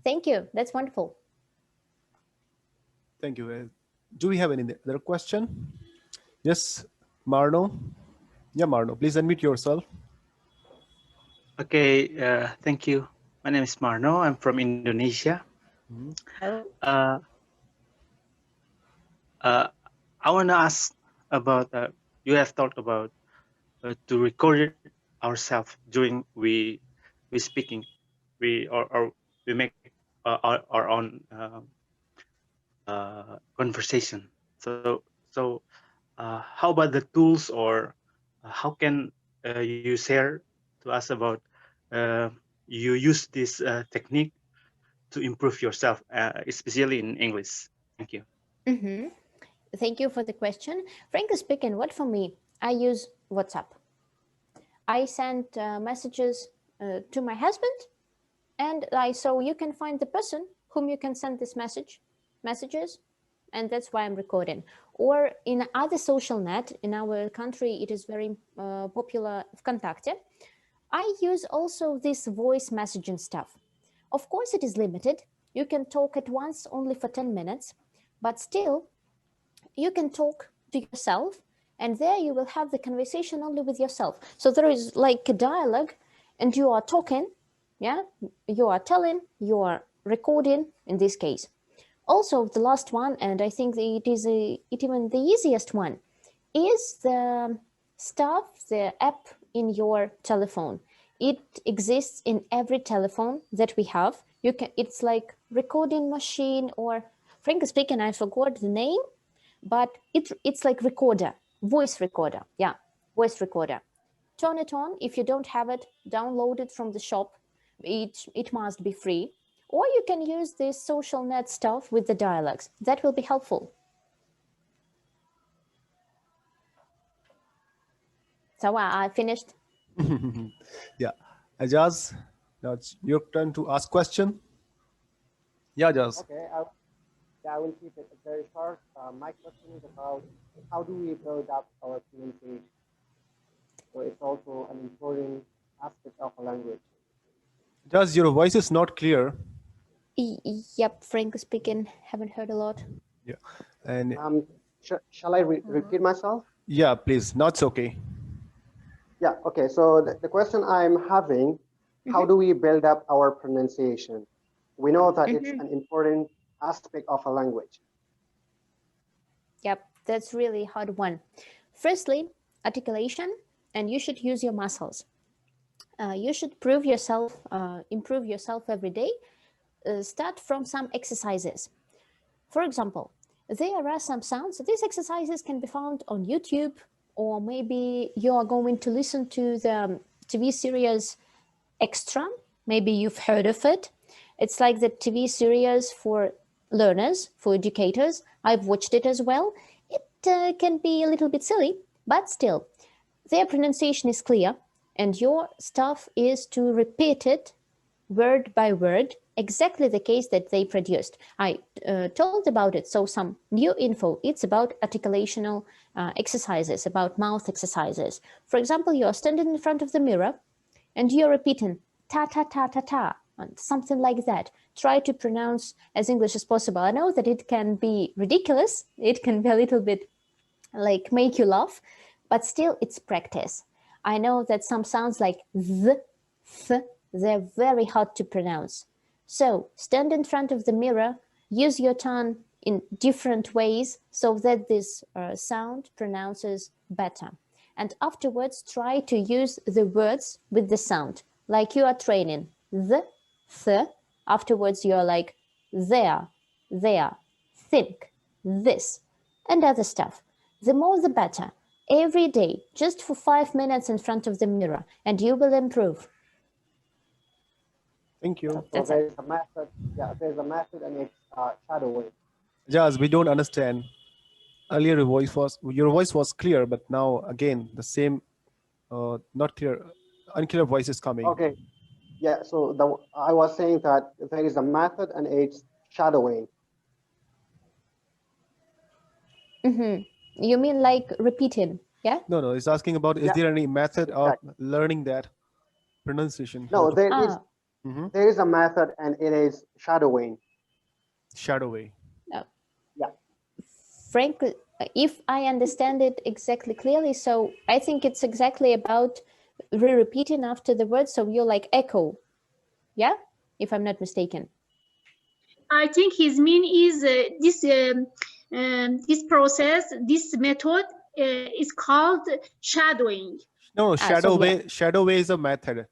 [SPEAKER 1] Thank you. That's wonderful.
[SPEAKER 3] Thank you. Do we have any other question? Yes, Marno. Yeah, Marno, please unmute yourself.
[SPEAKER 6] Okay, thank you. My name is Marno. I'm from Indonesia. I want to ask about, you have talked about to record ourselves during we speaking, we make our own conversation. So how about the tools, or how can you share to us about you use this technique to improve yourself, especially in English? Thank you.
[SPEAKER 1] Thank you for the question. Frankly speaking, what for me, I use WhatsApp. I send messages to my husband, and so you can find the person whom you can send this messages, and that's why I'm recording. Or in other social net, in our country, it is very popular, ВКонтакте. I use also this voice messaging stuff. Of course, it is limited. You can talk at once only for 10 minutes, but still, you can talk to yourself, and there you will have the conversation only with yourself. So there is like a dialogue, and you are talking, yeah? You are telling, you are recording in this case. Also, the last one, and I think it is even the easiest one, is the app in your telephone. It exists in every telephone that we have. It's like recording machine, or frankly speaking, I forgot the name, but it's like recorder, voice recorder. Yeah, voice recorder. Turn it on. If you don't have it, download it from the shop. It must be free. Or you can use this social net stuff with the dialogues. That will be helpful. So I finished.
[SPEAKER 3] Yeah. Ajaz, now it's your turn to ask question. Yeah, Ajaz.
[SPEAKER 7] Okay, I will keep it very short. My question is about how do we build up our pronunciation? So it's also an important aspect of a language.
[SPEAKER 3] Ajaz, your voice is not clear.
[SPEAKER 1] Yep, frankly speaking, haven't heard a lot.
[SPEAKER 3] Yeah, and
[SPEAKER 7] shall I repeat myself?
[SPEAKER 3] Yeah, please. Now it's okay.
[SPEAKER 7] Yeah. Okay. So the question I'm having, how do we build up our pronunciation? We know that it's an important aspect of a language.
[SPEAKER 1] Yep, that's really hard one. Firstly, articulation, and you should use your muscles. You should improve yourself every day. Start from some exercises. For example, there are some sounds. These exercises can be found on YouTube, or maybe you are going to listen to the TV series Extra. Maybe you've heard of it. It's like the TV series for learners, for educators. I've watched it as well. It can be a little bit silly, but still, their pronunciation is clear, and your stuff is to repeat it word by word, exactly the case that they produced. I told about it, so some new info. It's about articulational exercises, about mouth exercises. For example, you are standing in front of the mirror and you're repeating ta ta ta ta ta, and something like that. Try to pronounce as English as possible. I know that it can be ridiculous. It can be a little bit like make you laugh, but still it's practice. I know that some sounds like th, they're very hard to pronounce. So stand in front of the mirror, use your tongue in different ways so that this sound pronounces better. And afterwards, try to use the words with the sound, like you are training the, th. Afterwards, you're like there, think, this, and other stuff. The more the better. Every day, just for 5 minutes in front of the mirror, and you will improve.
[SPEAKER 3] Thank you.
[SPEAKER 7] So there's a method. Yeah, there's a method, and it's shadowing.
[SPEAKER 3] Jaz, we don't understand. Earlier, your voice was clear, but now again the same, not clear, unclear voice is coming.
[SPEAKER 7] Okay. Yeah. So I was saying that there is a method, and it's shadowing.
[SPEAKER 1] You mean like repeating? Yeah.
[SPEAKER 3] No. It's asking about is there any method of learning that pronunciation?
[SPEAKER 7] No, there is. There is a method, and it is shadowing.
[SPEAKER 3] Shadowing.
[SPEAKER 7] Yeah.
[SPEAKER 1] Frankly, if I understand it exactly clearly, so I think it's exactly about repeating after the word. So you're like echo. Yeah, if I'm not mistaken.
[SPEAKER 8] I think his mean is this process, this method is called shadowing.
[SPEAKER 3] No, shadowing is a method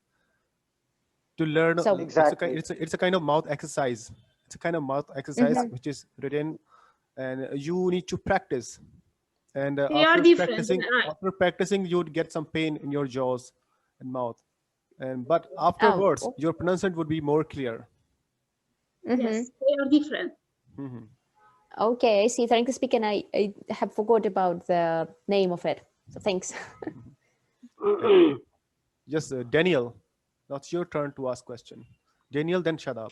[SPEAKER 3] to learn.
[SPEAKER 1] So,
[SPEAKER 7] exactly.
[SPEAKER 3] It's a kind of mouth exercise. It's a kind of mouth exercise which is written, and you need to practice. And after practicing, you would get some pain in your jaws and mouth. But afterwards, your pronunciation would be more clear.
[SPEAKER 8] Yes, they are different.
[SPEAKER 1] Okay, I see. Frankly speaking, I have forgot about the name of it. So thanks.
[SPEAKER 3] Yes, Daniel. Now it's your turn to ask question. Daniel, then shut up.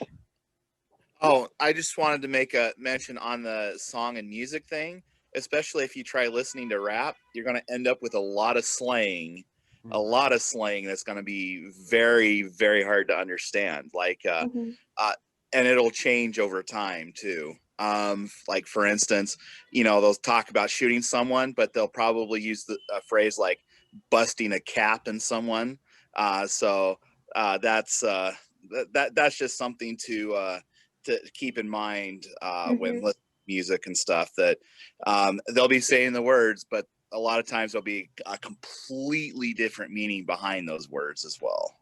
[SPEAKER 2] Oh, I just wanted to make a mention on the song and music thing, especially if you try listening to rap, you're going to end up with a lot of slang, that's going to be very, very hard to understand. Like, and it'll change over time too. Like for instance, they'll talk about shooting someone, but they'll probably use a phrase like busting a cap in someone. So that's just something to keep in mind when listening to music and stuff, that they'll be saying the words, but a lot of times there'll be a completely different meaning behind those words as well.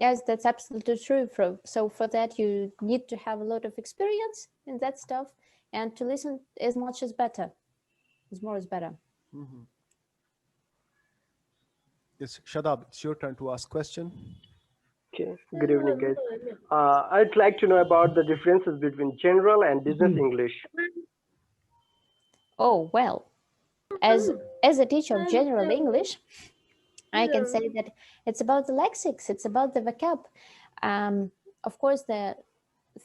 [SPEAKER 1] Yes, that's absolutely true. So for that, you need to have a lot of experience in that stuff, and to listen as much as better. As more is better.
[SPEAKER 3] Yes, Shadab, it's your turn to ask question.
[SPEAKER 9] Okay, good evening, guys. I'd like to know about the differences between general and business English.
[SPEAKER 1] Oh, well, as a teacher of general English, I can say that it's about the lexics, it's about the vocab. Of course, the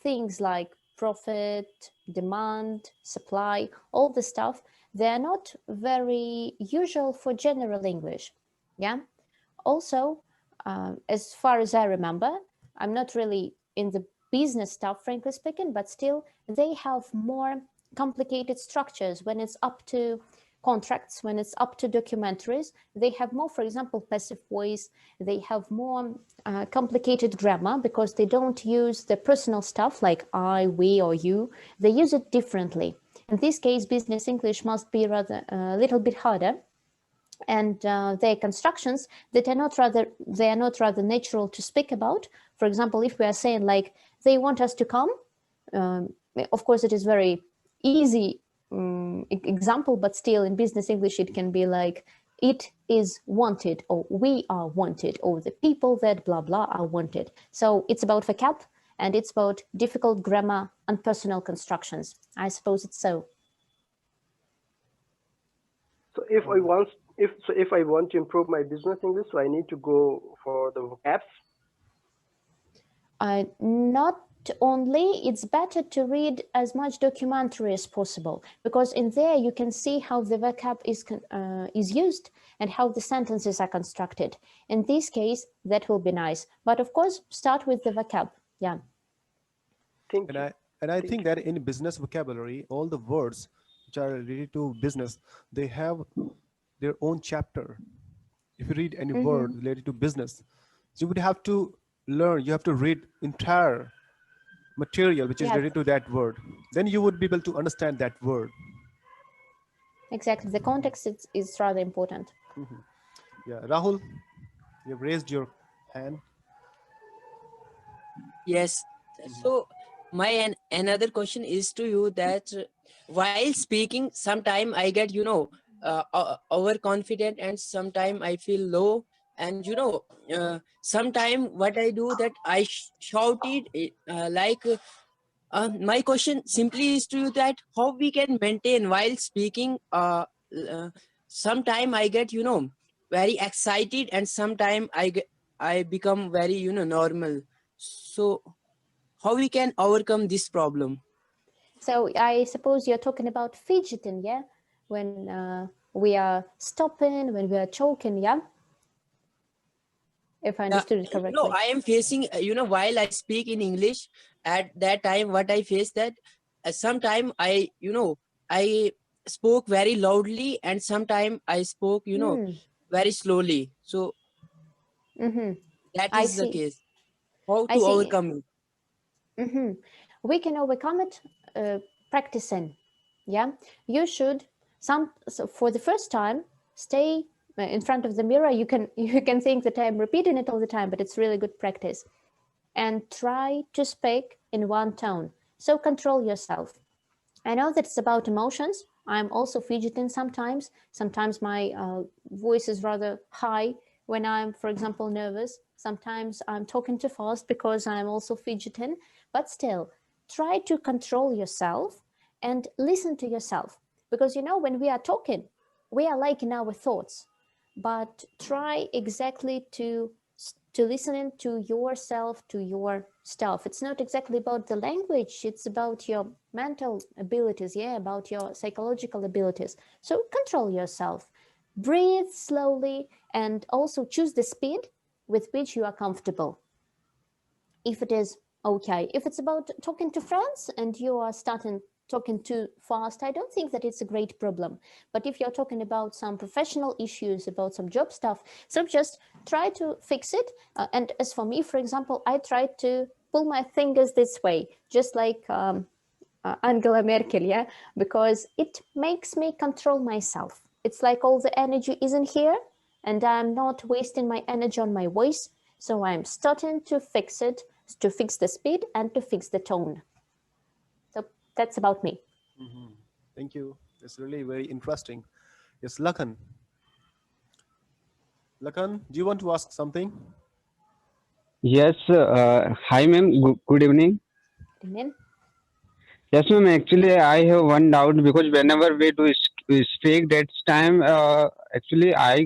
[SPEAKER 1] things like profit, demand, supply, all the stuff, they are not very usual for general English. Yeah. Also, as far as I remember, I'm not really in the business stuff, frankly speaking, but still they have more complicated structures when it's up to contracts, when it's up to documentaries. They have more, for example, passive voice. They have more complicated grammar because they don't use the personal stuff like I, we, or you. They use it differently. In this case, business English must be rather a little bit harder. And their constructions that are not rather natural to speak about. For example, if we are saying like they want us to come, of course it is very easy example, but still in business English it can be like it is wanted, or we are wanted, or the people that blah blah are wanted. So it's about vocab, and it's about difficult grammar and personal constructions. I suppose it's so.
[SPEAKER 9] So if I want to improve my business English, so I need to go for the vocabs?
[SPEAKER 1] Not only, it's better to read as much documentary as possible, because in there you can see how the vocab is used and how the sentences are constructed. In this case, that will be nice. But of course, start with the vocab. Yeah.
[SPEAKER 3] And I think that in business vocabulary, all the words which are related to business, they have their own chapter. If you read any word related to business, you would have to learn, you have to read entire material which is related to that word. Then you would be able to understand that word.
[SPEAKER 1] Exactly. The context is rather important.
[SPEAKER 3] Yeah. Rahul, you've raised your hand.
[SPEAKER 5] Yes. So my another question is to you that while speaking, sometime I get, overconfident, and sometime I feel low. And, sometime what I do that I shouted my question simply is to you that how we can maintain while speaking. Sometime I get, very excited, and sometime I become very, normal. So how we can overcome this problem?
[SPEAKER 1] So I suppose you're talking about fidgeting, yeah? When we are stopping, when we are choking, yeah? If I understood it correctly.
[SPEAKER 5] No, I am facing, while I speak in English, at that time, what I face that sometime I spoke very loudly, and sometime I spoke, very slowly. So that is the case. How to overcome it?
[SPEAKER 1] We can overcome it practicing. Yeah, you should so for the first time stay in front of the mirror. You can think that I'm repeating it all the time, but it's really good practice. And try to speak in one tone. So control yourself. I know that it's about emotions. I'm also fidgeting sometimes. Sometimes my voice is rather high when I'm, for example, nervous. Sometimes I'm talking too fast because I'm also fidgeting. But still, try to control yourself and listen to yourself. Because, when we are talking, we are like in our thoughts. But try exactly to to listening to yourself, to your stuff. It's not exactly about the language, it's about your mental abilities, yeah, about your psychological abilities. So control yourself, breathe slowly, and also choose the speed with which you are comfortable. If it is okay, if it's about talking to friends and you are starting talking too fast, I don't think that it's a great problem. But if you're talking about some professional issues, about some job stuff, so just try to fix it. And as for me, for example, I try to pull my fingers this way, just like Angela Merkel, yeah, because it makes me control myself. It's like all the energy isn't here and I'm not wasting my energy on my voice. So I'm starting to fix it, to fix the speed and to fix the tone. So that's about me.
[SPEAKER 3] Thank you. It's really very interesting. Yes, Lakan. Lakan, do you want to ask something?
[SPEAKER 10] Yes, hi ma'am, good evening.
[SPEAKER 1] Amen.
[SPEAKER 10] Yes ma'am, actually I have one doubt because whenever we do speak that time, actually I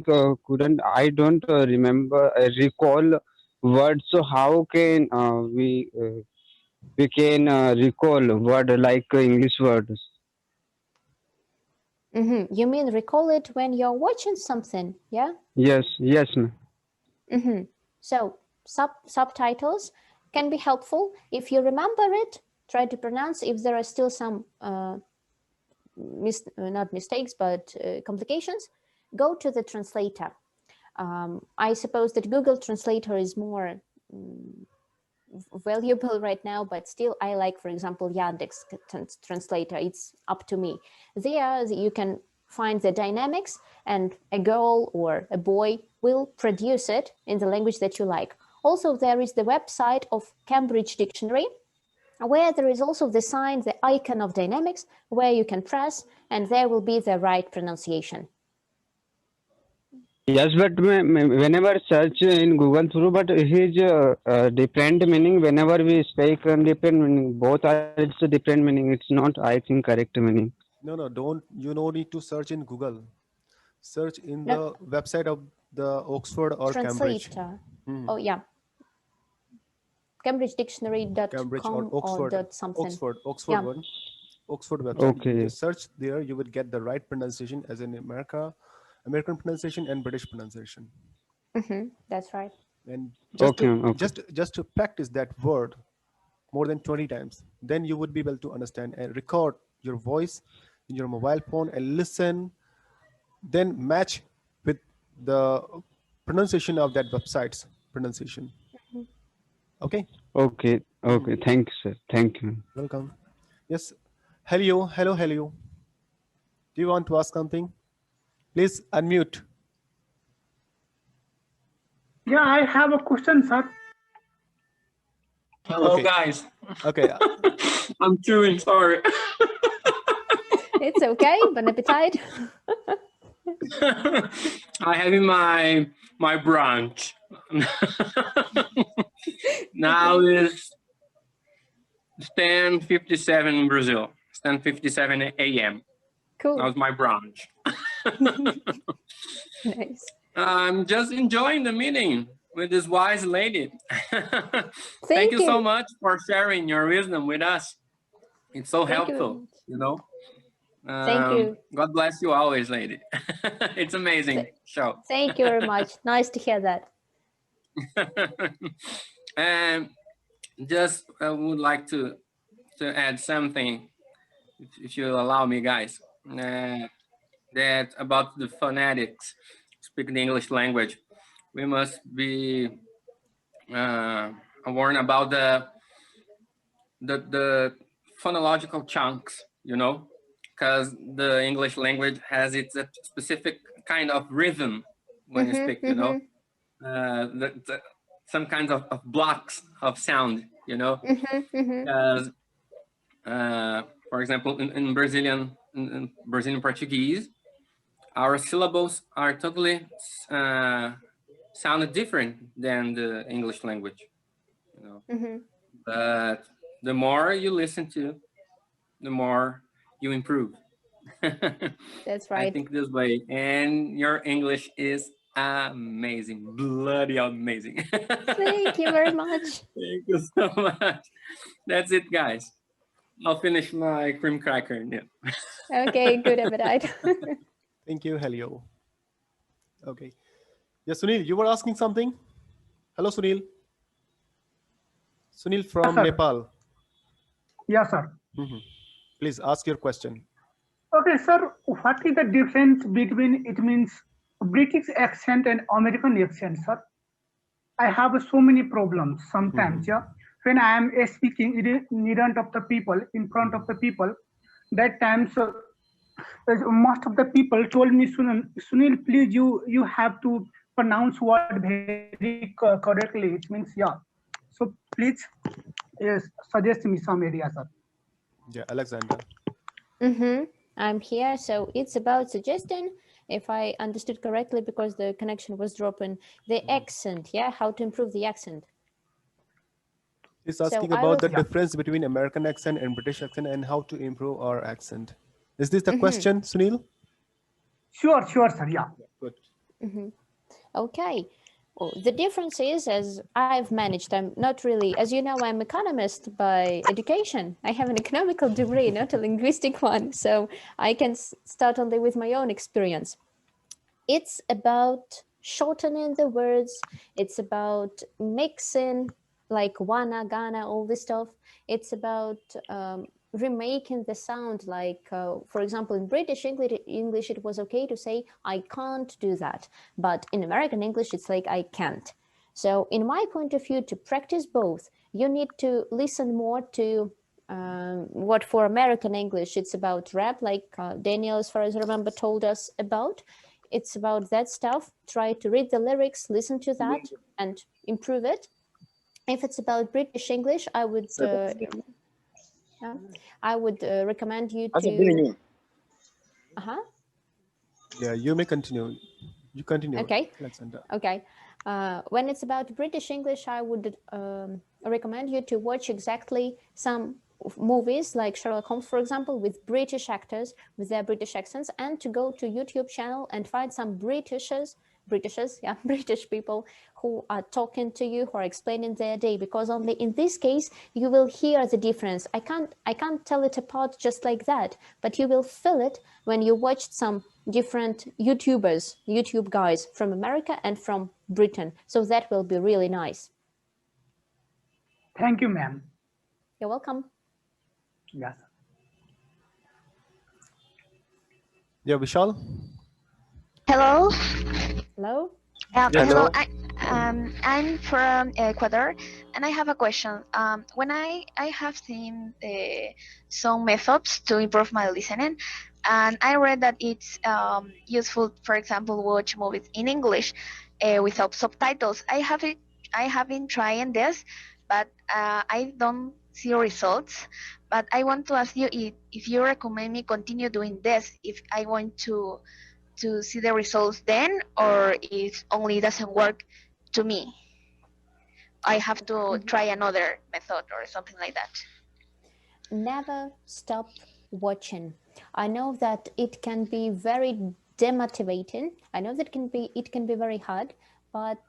[SPEAKER 10] don't remember, recall words. So how can we can recall word like English words?
[SPEAKER 1] You mean recall it when you're watching something, yeah?
[SPEAKER 10] Yes, ma'am.
[SPEAKER 1] So subtitles can be helpful. If you remember it, try to pronounce. If there are still some not mistakes, but complications, go to the translator. I suppose that Google Translator is more valuable right now, but still I like, for example, Yandex Translator. It's up to me. There you can find the dynamics and a girl or a boy will produce it in the language that you like. Also, there is the website of Cambridge Dictionary, where there is also the sign, the icon of dynamics, where you can press and there will be the right pronunciation.
[SPEAKER 10] Yes, but whenever search in Google through, but his different meaning. Whenever we speak different meaning, both are it's a different meaning. It's not, I think, correct meaning.
[SPEAKER 3] No, don't. You no need to search in Google. Search in the website of the Oxford or Cambridge.
[SPEAKER 1] Oh yeah, CambridgeDictionary.com
[SPEAKER 3] Cambridge or Oxford.
[SPEAKER 1] or something.
[SPEAKER 3] Oxford
[SPEAKER 1] Yeah.
[SPEAKER 3] one. Oxford website.
[SPEAKER 10] Okay.
[SPEAKER 3] You just search there, you would get the right pronunciation as in American pronunciation and British pronunciation.
[SPEAKER 1] That's right.
[SPEAKER 3] And
[SPEAKER 10] Okay.
[SPEAKER 3] just to practice that word more than 20 times, then you would be able to understand and record your voice in your mobile phone and listen, then match with the pronunciation of that website's pronunciation. Okay.
[SPEAKER 10] Okay. Thank you, sir. Thank you.
[SPEAKER 3] Welcome. Yes. Hello. Do you want to ask something? Please unmute.
[SPEAKER 11] Yeah, I have a question, sir.
[SPEAKER 12] Hello, guys.
[SPEAKER 3] Okay.
[SPEAKER 12] I'm chewing, sorry.
[SPEAKER 1] It's okay. Bon appetit.
[SPEAKER 12] I have in my brunch. Now it's 10:57 in Brazil. It's 10:57 a.m.
[SPEAKER 1] Cool.
[SPEAKER 12] That was my brunch.
[SPEAKER 1] Nice.
[SPEAKER 12] I'm just enjoying the meeting with this wise lady.
[SPEAKER 1] Thank
[SPEAKER 12] you so much for sharing your wisdom with us. It's so helpful, you know.
[SPEAKER 1] Thank you.
[SPEAKER 12] God bless you always, lady. It's amazing show.
[SPEAKER 1] Thank you very much. Nice to hear that.
[SPEAKER 12] And just I would like to add something, if you allow me, guys. That about the phonetics, speaking the English language, we must be warned about the phonological chunks, you know, because the English language has its specific kind of rhythm when you speak, you know, some kinds of blocks of sound, you know, because for example, in Brazilian Portuguese, our syllables are totally sound different than the English language, you know. But the more you listen to, the more you improve.
[SPEAKER 1] That's right.
[SPEAKER 12] I think this way, and your English is amazing, bloody amazing.
[SPEAKER 1] Thank you very much.
[SPEAKER 12] Thank you so much. That's it, guys. I'll finish my cream cracker. Yeah.
[SPEAKER 1] Okay, good appetite.
[SPEAKER 3] Thank you, Helio. Okay. Yes, Sunil, you were asking something? Hello, Sunil. Sunil from
[SPEAKER 11] sir.
[SPEAKER 3] Nepal.
[SPEAKER 11] Yes, sir.
[SPEAKER 3] Please ask your question.
[SPEAKER 11] Okay, sir. What is the difference between it means British accent and American accent, sir? I have so many problems sometimes. Yeah, when I am speaking in front of the people, that times most of the people told me, Sunil, please you have to pronounce word very correctly. It means yeah. So please suggest me some areas, sir.
[SPEAKER 3] Yeah, Alexander.
[SPEAKER 1] I'm here. So it's about suggesting, if I understood correctly, because the connection was dropping, the accent. Yeah, how to improve the accent.
[SPEAKER 3] He's asking about the difference between American accent and British accent and how to improve our accent. Is this the question, Sunil?
[SPEAKER 11] Sure, sir. Yeah.
[SPEAKER 3] Good.
[SPEAKER 1] Okay. Well, the difference is, as I've managed, I'm not really, as you know, I'm economist by education. I have an economical degree, not a linguistic one. So I can start only with my own experience. It's about shortening the words. It's about mixing like wanna, gonna, all this stuff. It's about remaking the sound, like, for example, in British English, it was okay to say, I can't do that. But in American English, it's like, I can't. So in my point of view, to practice both, you need to listen more to what for American English, it's about rap, like Daniel, as far as I remember, told us about. It's about that stuff. Try to read the lyrics, listen to that, and improve it. If it's about British English, I would recommend you to.
[SPEAKER 3] Yeah, you may continue. You continue.
[SPEAKER 1] Okay.
[SPEAKER 3] Alexander.
[SPEAKER 1] Okay. When it's about British English, I would recommend you to watch exactly some movies like Sherlock Holmes, for example, with British actors, with their British accents, and to go to YouTube channel and find some British people who are talking to you, who are explaining their day, because only in this case you will hear the difference. I can't tell it apart just like that, but you will feel it when you watched some different YouTube guys from America and from Britain. So that will be really nice.
[SPEAKER 11] Thank you, ma'am.
[SPEAKER 1] You're welcome.
[SPEAKER 11] Yes.
[SPEAKER 3] Yeah, Vishal.
[SPEAKER 13] Hello.
[SPEAKER 1] Hello.
[SPEAKER 13] Hello. I'm from Ecuador, and I have a question. When I have seen some methods to improve my listening, and I read that it's useful, for example, watch movies in English without subtitles. I have been trying this, but I don't see results. But I want to ask you if you recommend me continue doing this, if I want to see the results then, or if only doesn't work to me, I have to try another method or something like that.
[SPEAKER 1] Never stop watching. I know that it can be very demotivating. I know that it can be very hard, but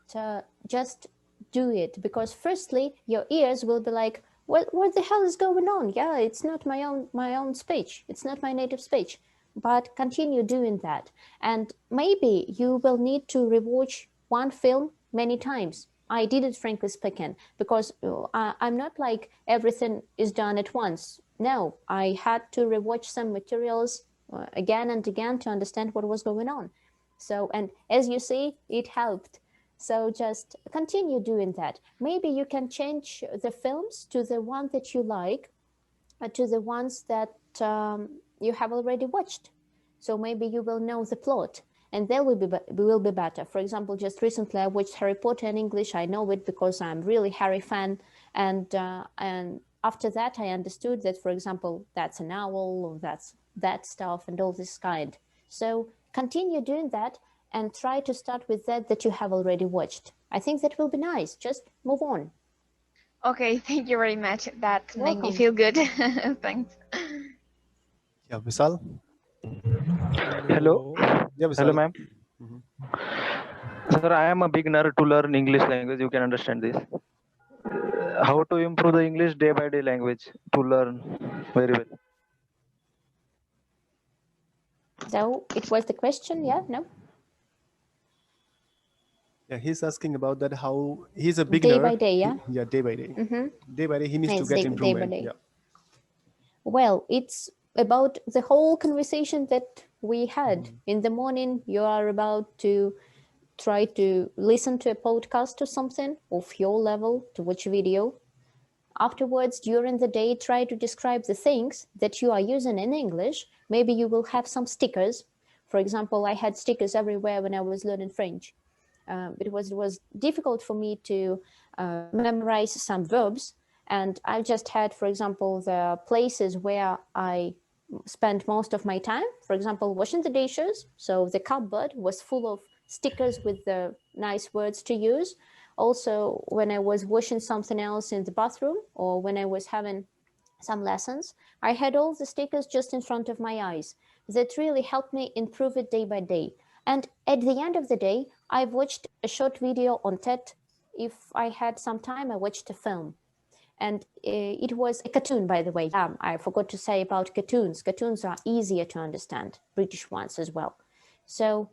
[SPEAKER 1] just do it, because firstly your ears will be like, what the hell is going on? Yeah, it's not my own speech. It's not my native speech. But continue doing that. And maybe you will need to rewatch one film many times. I did it, frankly speaking, because I'm not like everything is done at once. No, I had to rewatch some materials again and again to understand what was going on. So, and as you see, it helped. So just continue doing that. Maybe you can change the films to the one that you like, to the ones that you have already watched. So maybe you will know the plot, and they will be better. For example, just recently I watched Harry Potter in English. I know it because I'm really Harry fan, and after that I understood that, for example, that's a novel, or that's that stuff, and all this kind. So continue doing that and try to start with that you have already watched. I think that will be nice. Just move on.
[SPEAKER 13] Okay, thank you very much. That made me feel good. Thanks.
[SPEAKER 3] Yeah, Vishal.
[SPEAKER 14] Hello.
[SPEAKER 3] Yeah, Vishal.
[SPEAKER 14] Hello, ma'am. Sir, I am a beginner to learn English language. You can understand this. How to improve the English day by day language to learn very well.
[SPEAKER 1] So it was the question, yeah? No?
[SPEAKER 3] Yeah, he's asking about that, how he's a beginner.
[SPEAKER 1] Day by day, yeah?
[SPEAKER 3] Yeah, day by day. Day by day, he needs to
[SPEAKER 1] It's
[SPEAKER 3] get
[SPEAKER 1] day by
[SPEAKER 3] improvement.
[SPEAKER 1] day.
[SPEAKER 3] Yeah.
[SPEAKER 1] Well, it's about the whole conversation that we had. In the morning, you are about to try to listen to a podcast or something of your level, to watch a video. Afterwards, during the day, try to describe the things that you are using in English. Maybe you will have some stickers. For example, I had stickers everywhere when I was learning French. It was difficult for me to memorize some verbs. And I just had, for example, the places where I spent most of my time. For example, washing the dishes. So the cupboard was full of stickers with the nice words to use. Also, when I was washing something else in the bathroom, or when I was having some lessons, I had all the stickers just in front of my eyes. That really helped me improve it day by day. And at the end of the day, I've watched a short video on TED. If I had some time, I watched a film. And it was a cartoon, by the way. I forgot to say about cartoons. Cartoons are easier to understand, British ones as well. So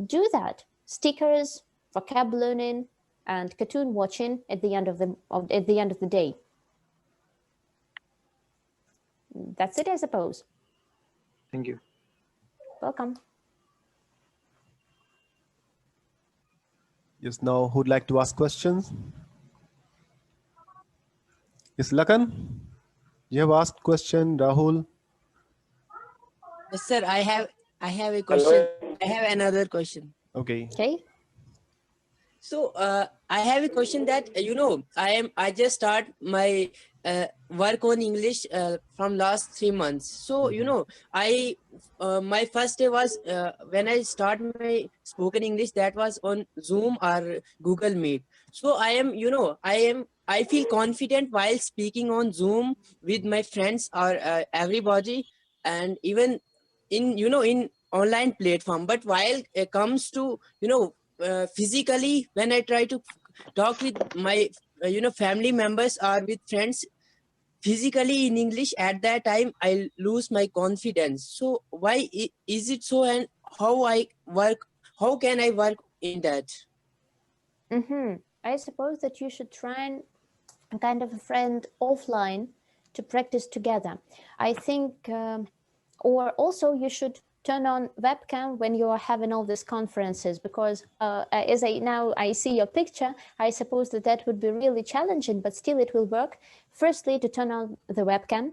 [SPEAKER 1] do that. Stickers, vocab learning, and cartoon watching at the end of the day. That's it, I suppose.
[SPEAKER 14] Thank you.
[SPEAKER 1] Welcome.
[SPEAKER 3] Yes, now who'd like to ask questions? Yes, Lakan, you have asked question, Rahul.
[SPEAKER 5] Yes, sir. I have a question. I have another question.
[SPEAKER 3] Okay.
[SPEAKER 1] Okay.
[SPEAKER 5] So I have a question that I just start my work on English from last 3 months. So I my first day was when I start my spoken English, that was on Zoom or Google Meet. So I feel confident while speaking on Zoom with my friends or everybody, and even in online platform. But while it comes to physically, when I try to talk with my family members or with friends physically in English, at that time I lose my confidence. So why is it so, and how can I work in that?
[SPEAKER 1] I suppose that you should try and kind of a friend offline to practice together. I think, or also you should turn on webcam when you are having all these conferences, because as I see your picture, I suppose that would be really challenging, but still it will work. Firstly, to turn on the webcam.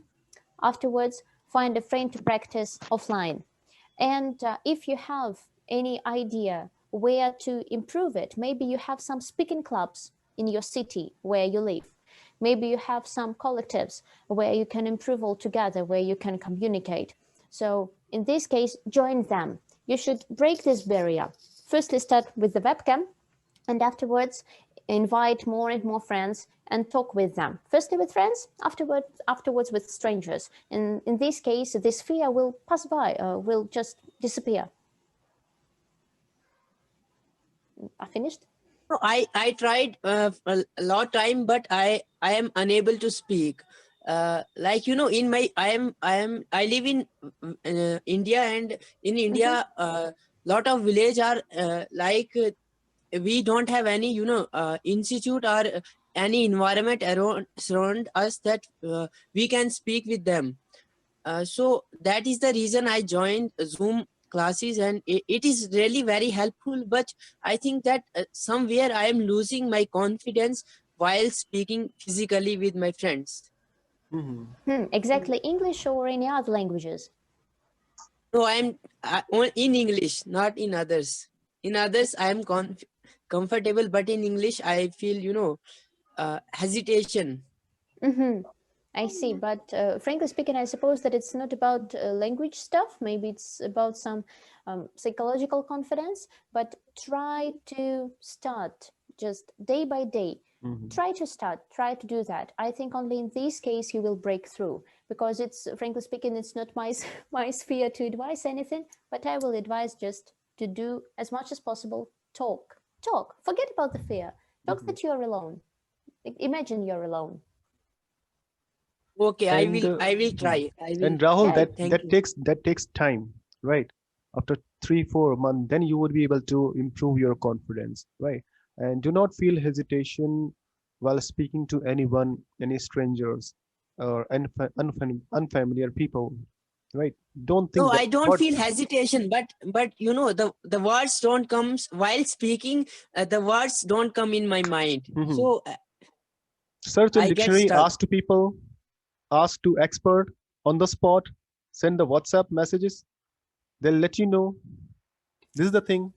[SPEAKER 1] Afterwards, find a friend to practice offline. And if you have any idea where to improve it, maybe you have some speaking clubs in your city where you live. Maybe you have some collectives where you can improve all together, where you can communicate. So in this case, join them. You should break this barrier. Firstly, start with the webcam, and afterwards invite more and more friends and talk with them. Firstly with friends, afterwards with strangers. And in this case, this fear will pass by, will just disappear. I finished?
[SPEAKER 5] No, I tried a lot time, but I am unable to speak. Like in my I live in India, and in India, lot of village are we don't have any institute or any environment surround us that we can speak with them. So that is the reason I joined Zoom classes, and it is really very helpful. But I think that somewhere I am losing my confidence while speaking physically with my friends.
[SPEAKER 1] Exactly. English or any other languages?
[SPEAKER 5] No, I'm in English, not in others. In others, I am comfortable, but in English, I feel hesitation.
[SPEAKER 1] I see, but frankly speaking, I suppose that it's not about language stuff. Maybe it's about some psychological confidence, but try to start just day by day. Try to do that. I think only in this case you will break through, because it's, frankly speaking, it's not my sphere to advise anything, but I will advise just to do as much as possible, talk Talk. Forget about the fear. Talk that you're alone. Imagine you're alone.
[SPEAKER 5] Okay,
[SPEAKER 3] And,
[SPEAKER 5] I will try. I will.
[SPEAKER 3] And Rahul,
[SPEAKER 1] Yeah,
[SPEAKER 3] that takes time, right? After 3-4 months, then you would be able to improve your confidence, right? And do not feel hesitation while speaking to anyone, any strangers, or unfamiliar people, right? Don't think
[SPEAKER 5] No,
[SPEAKER 3] that
[SPEAKER 5] I don't
[SPEAKER 3] what.
[SPEAKER 5] feel hesitation, but you know, the words don't come while speaking. The words don't come in my mind. So
[SPEAKER 3] Search in
[SPEAKER 5] I get
[SPEAKER 3] dictionary,
[SPEAKER 5] stuck.
[SPEAKER 3] ask to people, ask to expert on the spot, send the WhatsApp messages. They'll let you know. This is the thing.